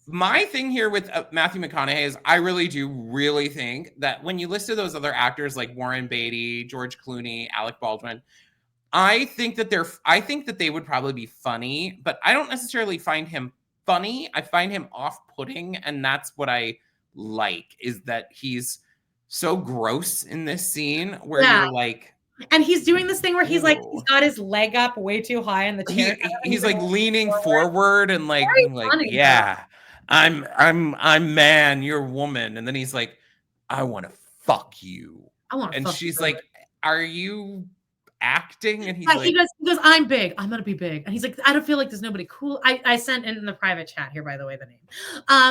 [SPEAKER 1] My thing here with Matthew McConaughey is I really think that when you listed those other actors like Warren Beatty, George Clooney, Alec Baldwin, I think that they would probably be funny, but I don't necessarily find him funny. I find him off-putting, and that's what I like, is that he's so gross in this scene where you're like,
[SPEAKER 3] and he's doing this thing where he's he's got his leg up way too high in the chair.
[SPEAKER 1] He's leaning forward and funny, yeah, I'm man, you're woman, and then he's like, I want to fuck you. And she's like, are you acting? And he's
[SPEAKER 3] he goes, I'm big. I'm gonna be big. And he's like, I don't feel like there's nobody cool. I sent in the private chat here, by the way, the name.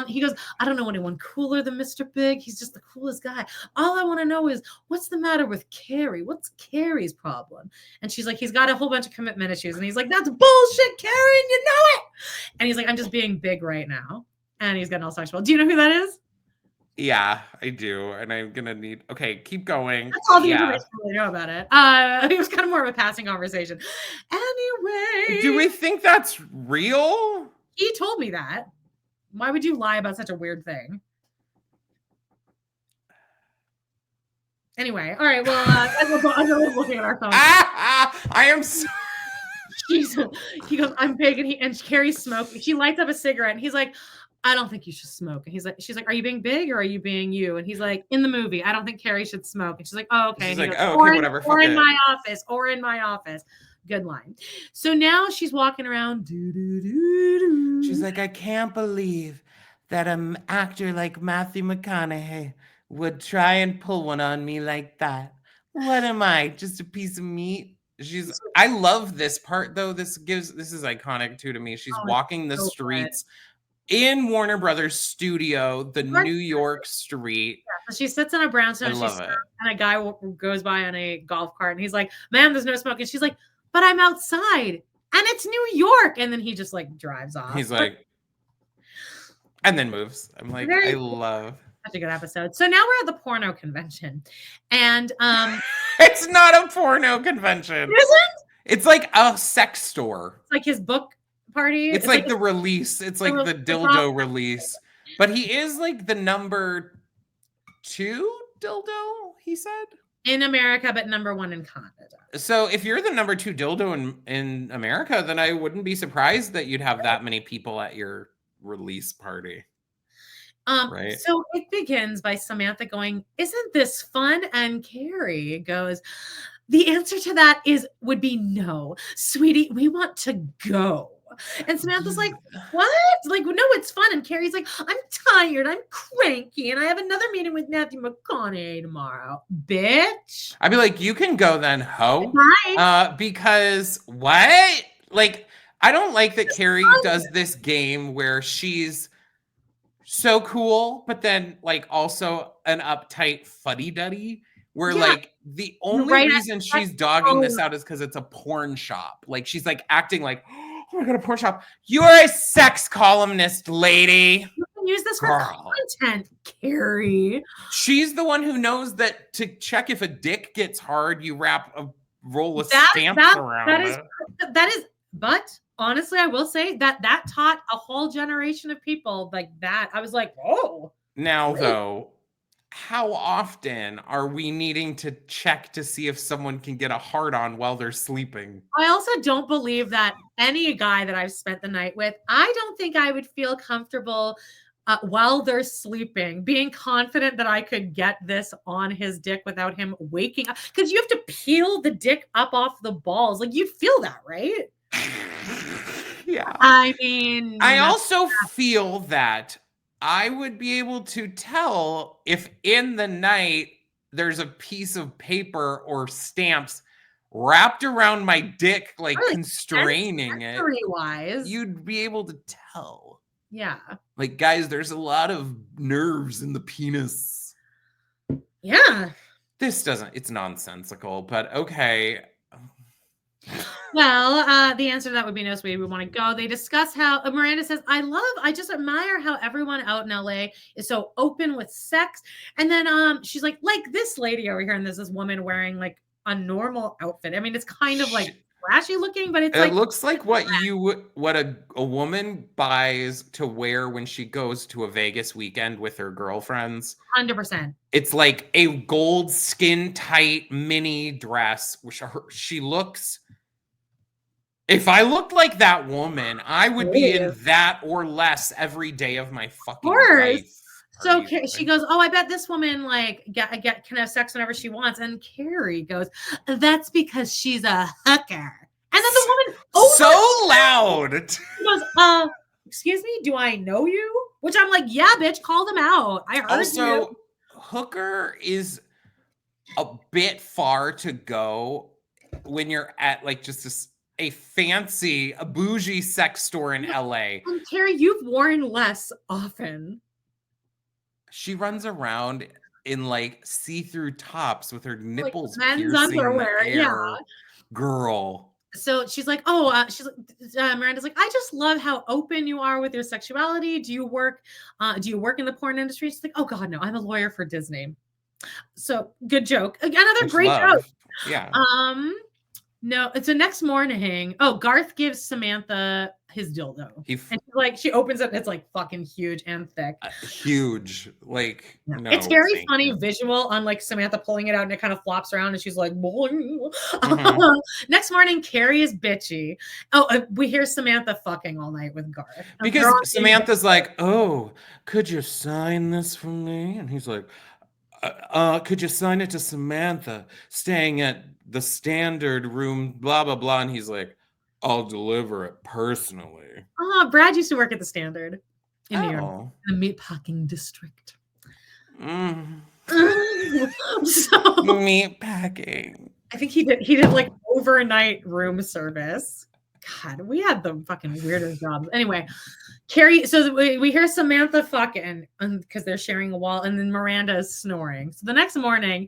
[SPEAKER 3] He goes, I don't know anyone cooler than Mr. Big. He's just the coolest guy. All I want to know is what's the matter with Carrie? What's Carrie's problem? And she's like, he's got a whole bunch of commitment issues. And he's like, that's bullshit, Carrie, and you know it. And he's like, I'm just being big right now. And he's getting all sexual. Do you know who that is?
[SPEAKER 1] Yeah, I do. And I'm going to need... Okay, keep going.
[SPEAKER 3] That's all the information I really know about it. It was kind of more of a passing conversation. Anyway.
[SPEAKER 1] Do we think that's real?
[SPEAKER 3] He told me that. Why would you lie about such a weird thing? Anyway, all right. Well, I'm looking at our phone.
[SPEAKER 1] I am so...
[SPEAKER 3] He goes, I'm big. And Carrie's smoking. She lights up a cigarette. And he's like... I don't think you should smoke. And she's like, are you being big or are you being you? And he's like, in the movie, I don't think Carrie should smoke. And she's like, oh, okay.
[SPEAKER 1] She's like,
[SPEAKER 3] goes,
[SPEAKER 1] oh, okay, whatever.
[SPEAKER 3] Or in my office. Good line. So now she's walking around.
[SPEAKER 1] She's like, I can't believe that an actor like Matthew McConaughey would try and pull one on me like that. What am I? Just a piece of meat? I love this part though. This is iconic too to me. She's walking the streets in Warner Brothers studio, the New York street.
[SPEAKER 3] Yeah, so she sits in a brownstone.
[SPEAKER 1] I love it.
[SPEAKER 3] And a guy goes by on a golf cart, and he's like, "Ma'am, there's no smoke." And she's like, "But I'm outside, and it's New York." And then he just like drives off.
[SPEAKER 1] He's like, and then moves. I'm like, I love.
[SPEAKER 3] Such a good episode. So now we're at the porno convention, and
[SPEAKER 1] it's not a porno convention.
[SPEAKER 3] Isn't?
[SPEAKER 1] It's like a sex store.
[SPEAKER 3] It's like his book party.
[SPEAKER 1] It's like the release. It's like the dildo release. But he is like the number 2 dildo, he said.
[SPEAKER 3] In America, but number 1 in Canada.
[SPEAKER 1] So if you're the number 2 dildo in America, then I wouldn't be surprised that you'd have that many people at your release party. Right.
[SPEAKER 3] So it begins by Samantha going, "Isn't this fun?" And Carrie goes, "The answer to that would be no, sweetie. We want to go." And Samantha's like, "What? Like, no, it's fun." And Carrie's like, "I'm tired. I'm cranky, and I have another meeting with Matthew McConaughey tomorrow, bitch."
[SPEAKER 1] I'd be like, "You can go then, ho."
[SPEAKER 3] Bye.
[SPEAKER 1] Because what? Like, I don't like that Carrie does this game where she's so cool, but then like also an uptight fuddy-duddy. Where like the only reason she's dogging this out is because it's a porn shop. Like she's like acting like, "Oh my god, a porn shop. You're a sex columnist, lady.
[SPEAKER 3] You can use this for content, Carrie."
[SPEAKER 1] She's the one who knows that to check if a dick gets hard, you wrap a roll of stamps around it.
[SPEAKER 3] That is, but honestly, I will say that taught a whole generation of people like that. I was like, oh.
[SPEAKER 1] Now though, how often are we needing to check to see if someone can get a hard on while they're sleeping?
[SPEAKER 3] I also don't believe that any guy that I've spent the night with, I don't think I would feel comfortable while they're sleeping, being confident that I could get this on his dick without him waking up. Because you have to peel the dick up off the balls. Like, you'd feel that, right?
[SPEAKER 1] Yeah.
[SPEAKER 3] I mean,
[SPEAKER 1] I also feel that I would be able to tell if in the night there's a piece of paper or stamps wrapped around my dick, like constraining it.
[SPEAKER 3] Wise,
[SPEAKER 1] you'd be able to tell.
[SPEAKER 3] Yeah.
[SPEAKER 1] Like, guys, there's a lot of nerves in the penis.
[SPEAKER 3] Yeah.
[SPEAKER 1] It's nonsensical, but okay.
[SPEAKER 3] Well, the answer to that would be no, sweetie. We want to go. They discuss how Miranda says, I just admire how everyone out in LA is so open with sex. And then she's like this lady over here, and there's this woman wearing like a normal outfit. I mean, it's kind of like flashy looking, but it
[SPEAKER 1] looks like what a woman buys to wear when she goes to a Vegas weekend with her girlfriends.
[SPEAKER 3] 100%.
[SPEAKER 1] It's like a gold skin tight mini dress, which she looks. If I looked like that woman, I would be in that or less every day of my fucking life.
[SPEAKER 3] So she goes, "Oh, I bet this woman can have sex whenever she wants." And Carrie goes, "That's because she's a hooker." And then the woman
[SPEAKER 1] so loud.
[SPEAKER 3] She goes, "Excuse me, do I know you?" Which I'm like, "Yeah, bitch, call them out. I heard you."
[SPEAKER 1] Hooker is a bit far to go when you're at like just a bougie sex store in LA.
[SPEAKER 3] And Carrie, you've worn less often.
[SPEAKER 1] She runs around in like see-through tops with her nipples
[SPEAKER 3] men's
[SPEAKER 1] piercing
[SPEAKER 3] underwear,
[SPEAKER 1] the air. Girl.
[SPEAKER 3] So she's like, Miranda's like, "I just love how open you are with your sexuality. Do you work in the porn industry?" She's like, "Oh God, no, I'm a lawyer for Disney." So good joke. Another great joke.
[SPEAKER 1] Yeah.
[SPEAKER 3] No, it's the next morning. Oh, Garth gives Samantha his dildo. And she opens it and it's like fucking huge and thick.
[SPEAKER 1] Huge. Like, no,
[SPEAKER 3] it's very funny visual on like Samantha pulling it out and it kind of flops around and she's like, mm-hmm. Next morning, Carrie is bitchy. Oh, we hear Samantha fucking all night with Garth.
[SPEAKER 1] Because Samantha's like, "Oh, could you sign this for me?" And he's like, "Could you sign it to Samantha staying at the Standard room, blah, blah, blah." And he's like, "I'll deliver it personally."
[SPEAKER 3] Brad used to work at the Standard in New York, in the meatpacking district. So
[SPEAKER 1] meatpacking.
[SPEAKER 3] I think he did like overnight room service God, we had the fucking weirdest jobs. Anyway, Carrie, so we hear Samantha fucking because they're sharing a wall, and then Miranda is snoring. So the next morning,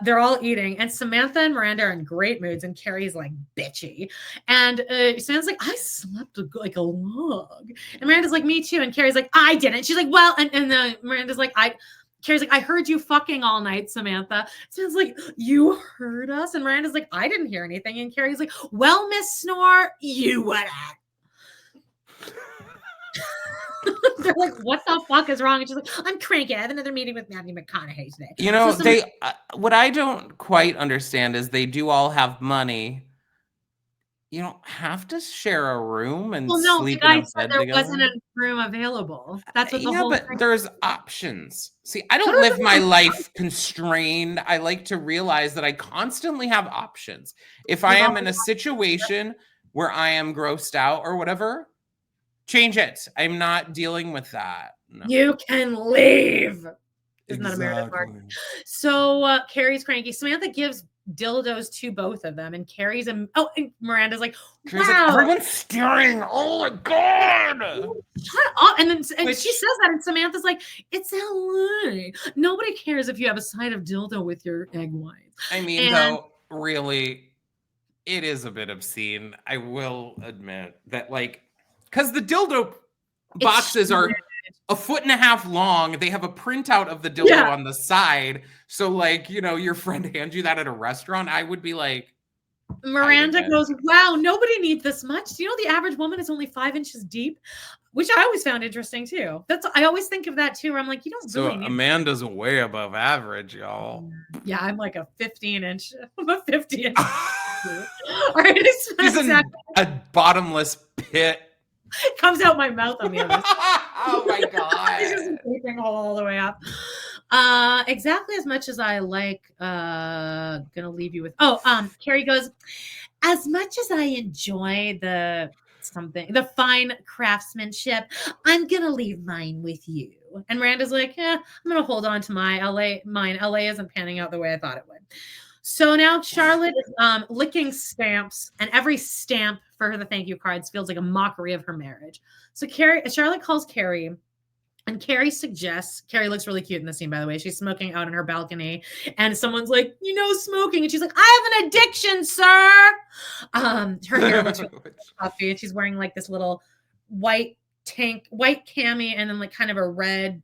[SPEAKER 3] they're all eating, and Samantha and Miranda are in great moods, and Carrie's like bitchy. And Samantha's like, I slept like a log. And Miranda's like, me too. And Carrie's like, I didn't. She's like, well, and Miranda's like, Carrie's like, I heard you fucking all night, Samantha. Samantha's like, you heard us? And Miranda's like, I didn't hear anything. And Carrie's like, well, Miss Snore, you would have. They're like, what the fuck is wrong? And she's like, I'm cranky. I have another meeting with Matthew McConaughey today.
[SPEAKER 1] You know, so what I don't quite understand is they do all have money. You don't have to share a room and sleep in a bed
[SPEAKER 3] said there
[SPEAKER 1] together.
[SPEAKER 3] wasn't a room available. That's what the whole
[SPEAKER 1] but
[SPEAKER 3] thing
[SPEAKER 1] there's options. See, I don't live my life constrained. I like to realize that I constantly have options. If I am in a situation where I am grossed out or whatever, change it. I'm not dealing with that. No.
[SPEAKER 3] You can leave. Isn't that a Meredith mark? So Carrie's cranky. Samantha gives dildos to both of them, and Carrie's and Miranda's like, wow,
[SPEAKER 1] like, everyone's staring. Oh my god!
[SPEAKER 3] Shut up! And she says that, and Samantha's like, it's LA. Nobody cares if you have a side of dildo with your egg whites.
[SPEAKER 1] I mean, though, really, it is a bit obscene. I will admit that, like, because the dildo boxes are a 1.5 feet long. They have a printout of the dildo on the side. So, like, you know, your friend hands you that at a restaurant, I would be like,
[SPEAKER 3] Miranda goes, wow, nobody needs this much. Do you know the average woman is only 5 inches deep? Which I always found interesting too. I always think of that too, where I'm like, you don't really need
[SPEAKER 1] Amanda's way above average, y'all.
[SPEAKER 3] Yeah, I'm like a 15-inch. I'm a 50-inch. All right,
[SPEAKER 1] she's a bottomless pit.
[SPEAKER 3] It comes out my mouth on the other side.
[SPEAKER 1] Oh my god.
[SPEAKER 3] It's just a gaping hole all the way up. Exactly as much as I like gonna leave you with Carrie goes, as much as I enjoy the fine craftsmanship, I'm gonna leave mine with you. And Miranda's like, I'm gonna hold on to mine. LA isn't panning out the way I thought it would. So now Charlotte is licking stamps, and every stamp for the thank you cards feels like a mockery of her marriage. So Charlotte calls Carrie, and Carrie suggests, Carrie looks really cute in the scene, by the way. She's smoking out on her balcony, and someone's like, smoking. And she's like, I have an addiction, sir. Her hair looks really puffy, and she's wearing like this little white cami, and then like kind of a red,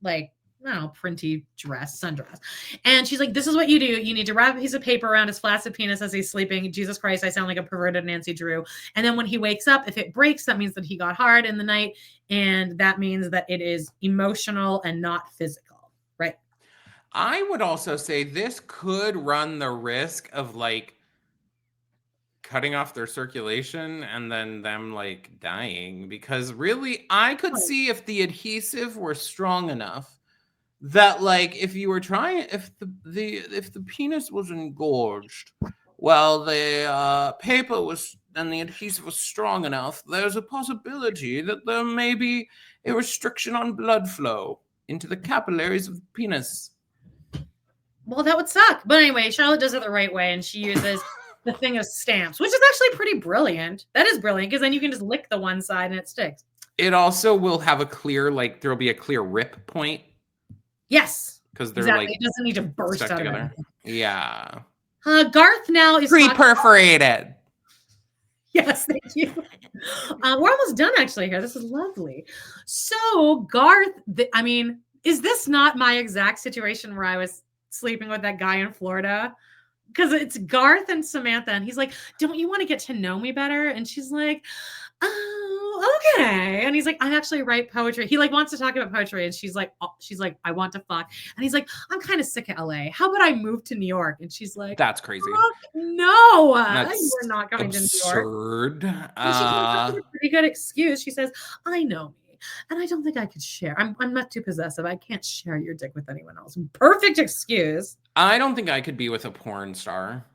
[SPEAKER 3] like, I don't know, printy sundress. And she's like, this is what you do. You need to wrap a piece of paper around his flaccid penis as he's sleeping. Jesus Christ, I sound like a perverted Nancy Drew. And then when he wakes up, if it breaks, that means that he got hard in the night. And that means that it is emotional and not physical, right?
[SPEAKER 1] I would also say this could run the risk of like cutting off their circulation and then them like dying, because really I could see if the adhesive were strong enough that, like, if you were trying, if the penis was engorged, well, the paper was and the adhesive was strong enough, there's a possibility that there may be a restriction on blood flow into the capillaries of the penis.
[SPEAKER 3] Well, that would suck. But anyway, Charlotte does it the right way, and she uses the thing of stamps, which is actually pretty brilliant. That is brilliant, because then you can just lick the one side and it sticks.
[SPEAKER 1] It also will have a clear, like, there'll be a clear rip point.
[SPEAKER 3] Yes,
[SPEAKER 1] because they're like,
[SPEAKER 3] it doesn't need to burst out together.
[SPEAKER 1] Of it. Yeah.
[SPEAKER 3] Garth now is
[SPEAKER 1] pre-perforated.
[SPEAKER 3] Yes, thank you. We're almost done actually here. This is lovely. So Garth, is this not my exact situation where I was sleeping with that guy in Florida? Because it's Garth and Samantha, and he's like, don't you want to get to know me better? And she's like, oh, okay. And he's like, I actually write poetry. He like wants to talk about poetry, and she's like, I want to fuck. And he's like, I'm kind of sick of LA. How about I move to New York? And she's like,
[SPEAKER 1] that's crazy.
[SPEAKER 3] No, you're not going to New York.
[SPEAKER 1] Absurd.
[SPEAKER 3] She comes up with a pretty good excuse. She says, I know me, and I don't think I could share. I'm not too possessive. I can't share your dick with anyone else. Perfect excuse.
[SPEAKER 1] I don't think I could be with a porn star.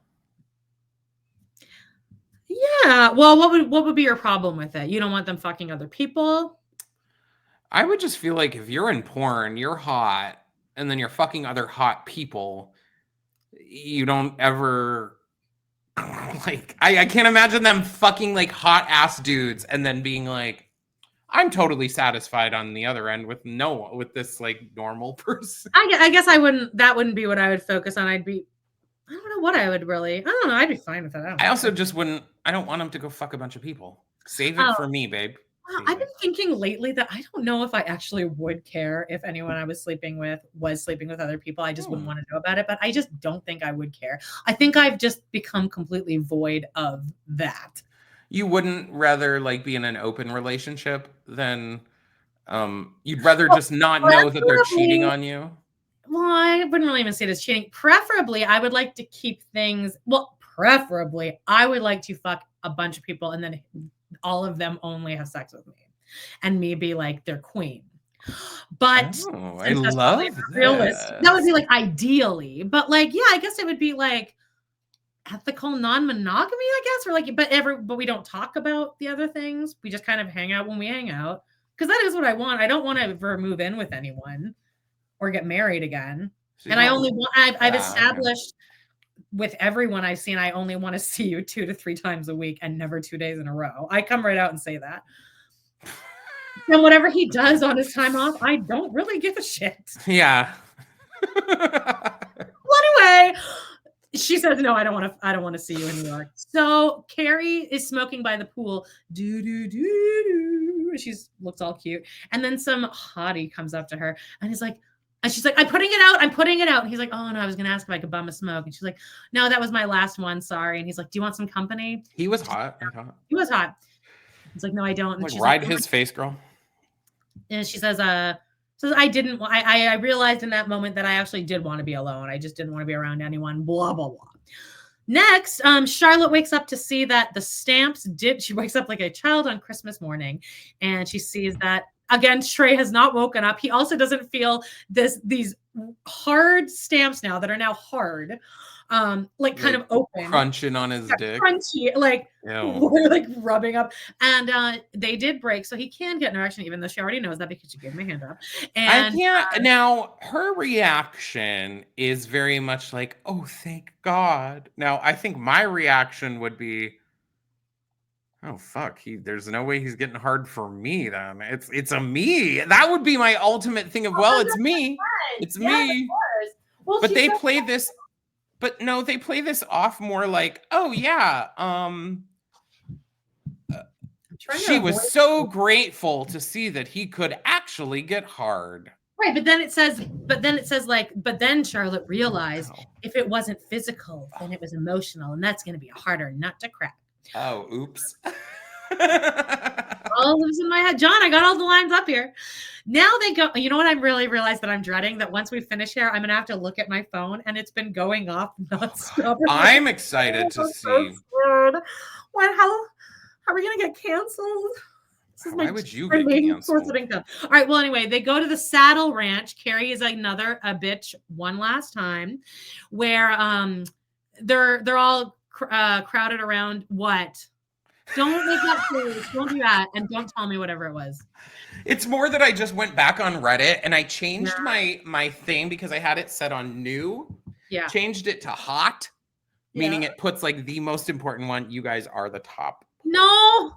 [SPEAKER 3] Yeah. Well, what would be your problem with it? You don't want them fucking other people?
[SPEAKER 1] I would just feel like if you're in porn, you're hot, and then you're fucking other hot people, you don't ever Like, I can't imagine them fucking like hot ass dudes and then being like, I'm totally satisfied on the other end with this like normal person.
[SPEAKER 3] I guess that wouldn't be what I would focus on. I don't know what I would really, I don't know. I'd be fine with it.
[SPEAKER 1] I also just I don't want him to go fuck a bunch of people. Save it for me, babe.
[SPEAKER 3] I've been thinking lately that I don't know if I actually would care if anyone I was sleeping with other people. I just wouldn't want to know about it, but I just don't think I would care. I think I've just become completely void of that.
[SPEAKER 1] You wouldn't rather like be in an open relationship than you'd rather just not know that they're cheating on you?
[SPEAKER 3] Well, I wouldn't really even say it as cheating. Preferably, I would like to keep things, preferably, I would like to fuck a bunch of people and then all of them only have sex with me and me be like their queen. But
[SPEAKER 1] I love that.
[SPEAKER 3] Realistic, that would be like ideally. But like, yeah, I guess it would be like ethical non-monogamy, I guess, or like, but we don't talk about the other things. We just kind of hang out when we hang out, because that is what I want. I don't want to ever move in with anyone or get married again. So and I've established with everyone I've seen, I only want to see you 2 to 3 times a week and never 2 days in a row. I come right out and say that. And whatever he does on his time off, I don't really give a shit.
[SPEAKER 1] Yeah.
[SPEAKER 3] Well, anyway, she says, no, I don't want to see you in New York. So Carrie is smoking by the pool. She looks all cute. And then some hottie comes up to her and he's like, and she's like, I'm putting it out. And he's like, oh no, I was going to ask if I could bum a smoke. And she's like, no, that was my last one. Sorry. And he's like, do you want some company?
[SPEAKER 1] He was hot.
[SPEAKER 3] He was hot. He's like, no, I don't. And
[SPEAKER 1] like, ride his face, girl.
[SPEAKER 3] And she says, I realized in that moment that I actually did want to be alone. I just didn't want to be around anyone, blah, blah, blah. Next, Charlotte wakes up to see that the stamps she wakes up like a child on Christmas morning, and she sees that, again, Trey has not woken up. He also doesn't feel these hard stamps now that are now hard, like kind of open,
[SPEAKER 1] crunching on his dick,
[SPEAKER 3] crunchy, like like rubbing up, and they did break, so he can get an erection, even though she already knows that because she gave him a hand up. And
[SPEAKER 1] I can't. Now her reaction is very much like, "Oh, thank God." Now I think my reaction would be, "Oh fuck, there's no way he's getting hard for me." Then it's a me. That would be my ultimate thing of, well, it's me, it's me. Well, but they play this. But no, they play this off more like, oh yeah, she was so grateful to see that he could actually get hard.
[SPEAKER 3] Right, but then it says like, but then Charlotte realized if it wasn't physical, then it was emotional, and that's going to be a harder nut to crack.
[SPEAKER 1] Oh, oops.
[SPEAKER 3] All lives in my head. John, I got all the lines up here. Now they go, you know what I really realized that I'm dreading? That once we finish here, I'm going to have to look at my phone, and it's been going off nonstop.
[SPEAKER 1] I'm excited to see.
[SPEAKER 3] How are we going to get canceled?
[SPEAKER 1] Why would you get canceled?
[SPEAKER 3] Source of income. All right, well, anyway, they go to the Saddle Ranch. Carrie is a bitch one last time, where they're all crowded around what? Don't make that face. Don't do that. And don't tell me whatever it was.
[SPEAKER 1] It's more that I just went back on Reddit and I changed my thing because I had it set on new. Yeah. Changed it to hot, meaning it puts like the most important one. You guys are the top.
[SPEAKER 3] No.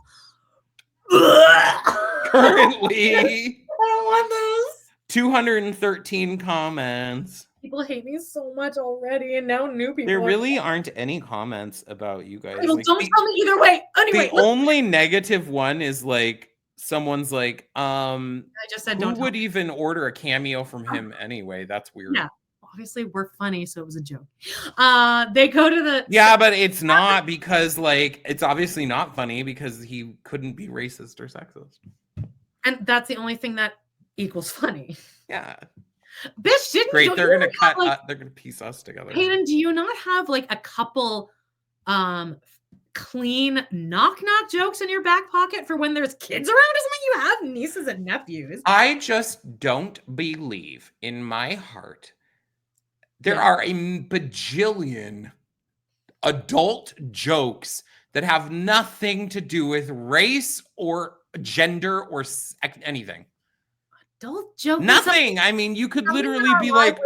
[SPEAKER 1] Currently.
[SPEAKER 3] I don't want those.
[SPEAKER 1] 213 comments.
[SPEAKER 3] People hate me so much already, and now new people.
[SPEAKER 1] There really aren't any comments about you guys.
[SPEAKER 3] Well, like, don't tell me either way. Anyway,
[SPEAKER 1] the only negative one is like someone's like,
[SPEAKER 3] I just said,
[SPEAKER 1] who would even order a cameo from him anyway? That's weird.
[SPEAKER 3] Yeah, obviously we're funny, so it was a joke. They go to the
[SPEAKER 1] but it's not because like it's obviously not funny because he couldn't be racist or sexist,
[SPEAKER 3] and that's the only thing that equals funny.
[SPEAKER 1] Yeah.
[SPEAKER 3] Bitch,
[SPEAKER 1] great. They're gonna cut. Like, they're gonna piece us together.
[SPEAKER 3] Aiden, do you not have like a couple clean knock jokes in your back pocket for when there's kids around or something? You have nieces and nephews.
[SPEAKER 1] I just don't believe in my heart there are a bajillion adult jokes that have nothing to do with race or gender or anything.
[SPEAKER 3] Adult joke.
[SPEAKER 1] Nothing. I mean, you could literally be like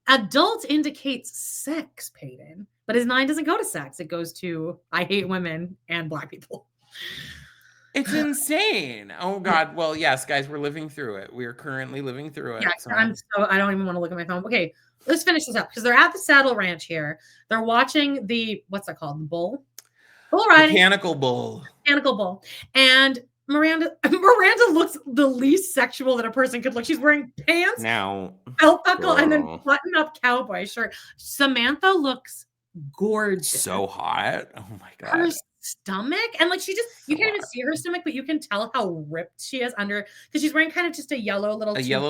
[SPEAKER 3] adult indicates sex, Peyton. But his 9 doesn't go to sex. It goes to I hate women and Black people.
[SPEAKER 1] It's insane. Oh God. Well, yes, guys, we're living through it. We are currently living through it.
[SPEAKER 3] Yeah,
[SPEAKER 1] So.
[SPEAKER 3] I don't even want to look at my phone. Okay, let's finish this up because they're at the Saddle Ranch here. They're watching what's that called? The bull riding.
[SPEAKER 1] Mechanical bull.
[SPEAKER 3] And Miranda looks the least sexual that a person could look. She's wearing pants, belt buckle, and then button-up cowboy shirt. Samantha looks gorgeous.
[SPEAKER 1] So hot. Oh my God.
[SPEAKER 3] Her stomach, and like you can't even see her stomach, but you can tell how ripped she is under, because she's wearing kind of just a yellow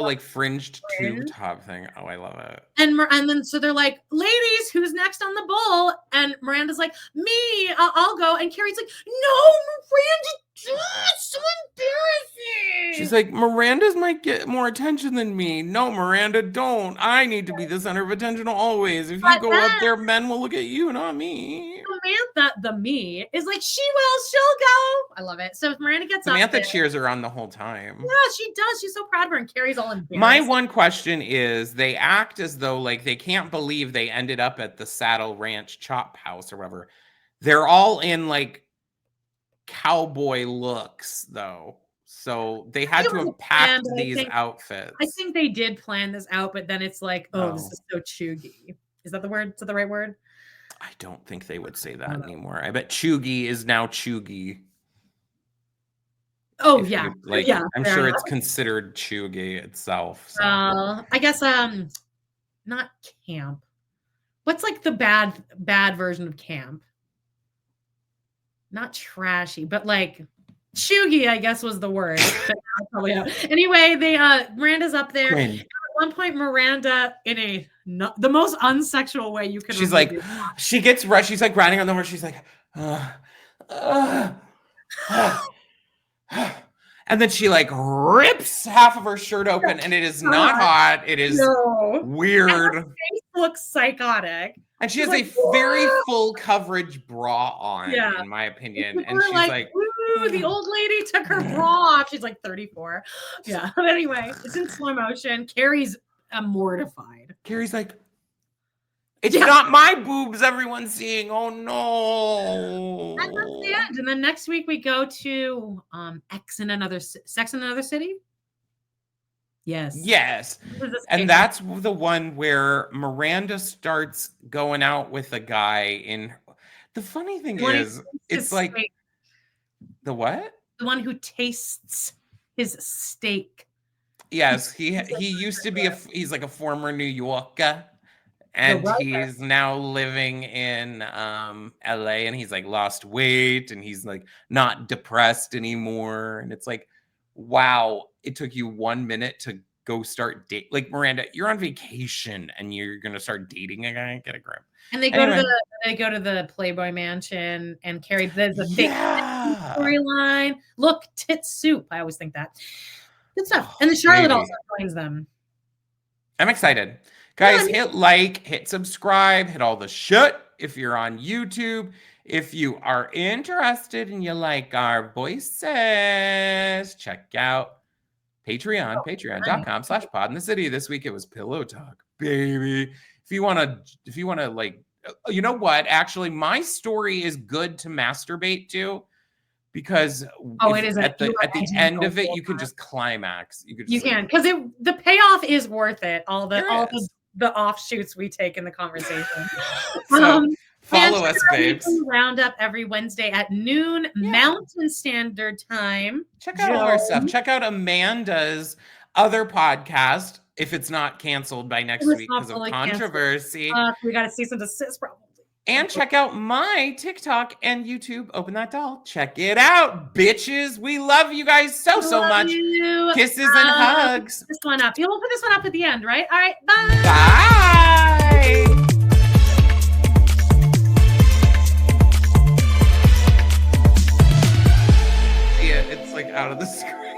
[SPEAKER 3] like
[SPEAKER 1] fringed tube top thing. Oh, I love it.
[SPEAKER 3] And then so they're like, ladies, who's next on the bull? And Miranda's like, me, I'll go. And Carrie's like, no, Miranda, it's so embarrassing.
[SPEAKER 1] She's like, Miranda's might get more attention than me. No, Miranda, don't. I need to be the center of attention always. If you go up there, men will look at you, not me.
[SPEAKER 3] Samantha, the me, is like, she'll go. I love it. So Miranda gets
[SPEAKER 1] Samantha cheers her on the whole time.
[SPEAKER 3] Yeah, she does. She's so proud of her, and Carrie's all embarrassed.
[SPEAKER 1] My one question is, they act as though like they can't believe they ended up at the Saddle Ranch Chop House or whatever. They're all in like cowboy looks though. So they had to have packed these outfits.
[SPEAKER 3] I think they did plan this out, but then it's like, this is so chuggy. Is that the word? Is that the right word?
[SPEAKER 1] I don't think they would say that anymore. I bet chuggy is now chuggy.
[SPEAKER 3] Oh, yeah.
[SPEAKER 1] I'm sure it's considered chuggy itself. So.
[SPEAKER 3] I guess not camp. What's like the bad version of camp? Not trashy, but like chuggy, I guess was the word. Anyway, Miranda's up there. At one point, Miranda, in the most unsexual way you could.
[SPEAKER 1] She's like, she gets rushed. She's like riding on the horse. She's like, and then she like rips half of her shirt open, and it is not hot. It is weird. And her
[SPEAKER 3] face looks psychotic.
[SPEAKER 1] And she has a very full coverage bra on, in my opinion. And she's like,
[SPEAKER 3] ooh, the old lady took her bra off. She's like 34. Yeah. But anyway, it's in slow motion. Carrie's mortified.
[SPEAKER 1] Carrie's like, it's not my boobs everyone's seeing. Oh no.
[SPEAKER 3] And that's the end. And then next week we go to Sex in Another City. Yes.
[SPEAKER 1] And that's the one where Miranda starts going out with a guy the funny thing is, it's like the what?
[SPEAKER 3] The one who tastes his steak.
[SPEAKER 1] Yes, he used to be he's like a former New Yorker, and he's now living in LA, and he's like lost weight, and he's like not depressed anymore. And it's like, wow, it took you 1 minute to go start date. Like, Miranda, you're on vacation and you're gonna start dating a guy. Get a grip.
[SPEAKER 3] And they go to the Playboy Mansion, and Carrie, there's a big storyline. Look, tit soup. I always think that. Good stuff. And then Charlotte also joins them.
[SPEAKER 1] I'm excited. Guys, hit like, hit subscribe, hit all the shit if you're on YouTube. If you are interested and you like our voices, check out Patreon, patreon.com/pod in the city. This week it was Pillow Talk, baby. If you want to like, you know what? Actually, my story is good to masturbate to, because
[SPEAKER 3] it is
[SPEAKER 1] at the end of it, you can just climax.
[SPEAKER 3] You can, because the payoff is worth it. All the offshoots we take in the conversation.
[SPEAKER 1] Follow us, babes.
[SPEAKER 3] Roundup every Wednesday at noon Mountain Standard Time.
[SPEAKER 1] Check out all our stuff. Check out Amanda's other podcast, if it's not canceled by next week because of controversy.
[SPEAKER 3] We got to cease and desist probably.
[SPEAKER 1] And check out my TikTok and YouTube. Open that doll. Check it out, bitches. We love you guys so much. Kisses and hugs.
[SPEAKER 3] This one up. We'll put this one up at the end, right? All right. Bye.
[SPEAKER 1] Bye. It's like out of the screen.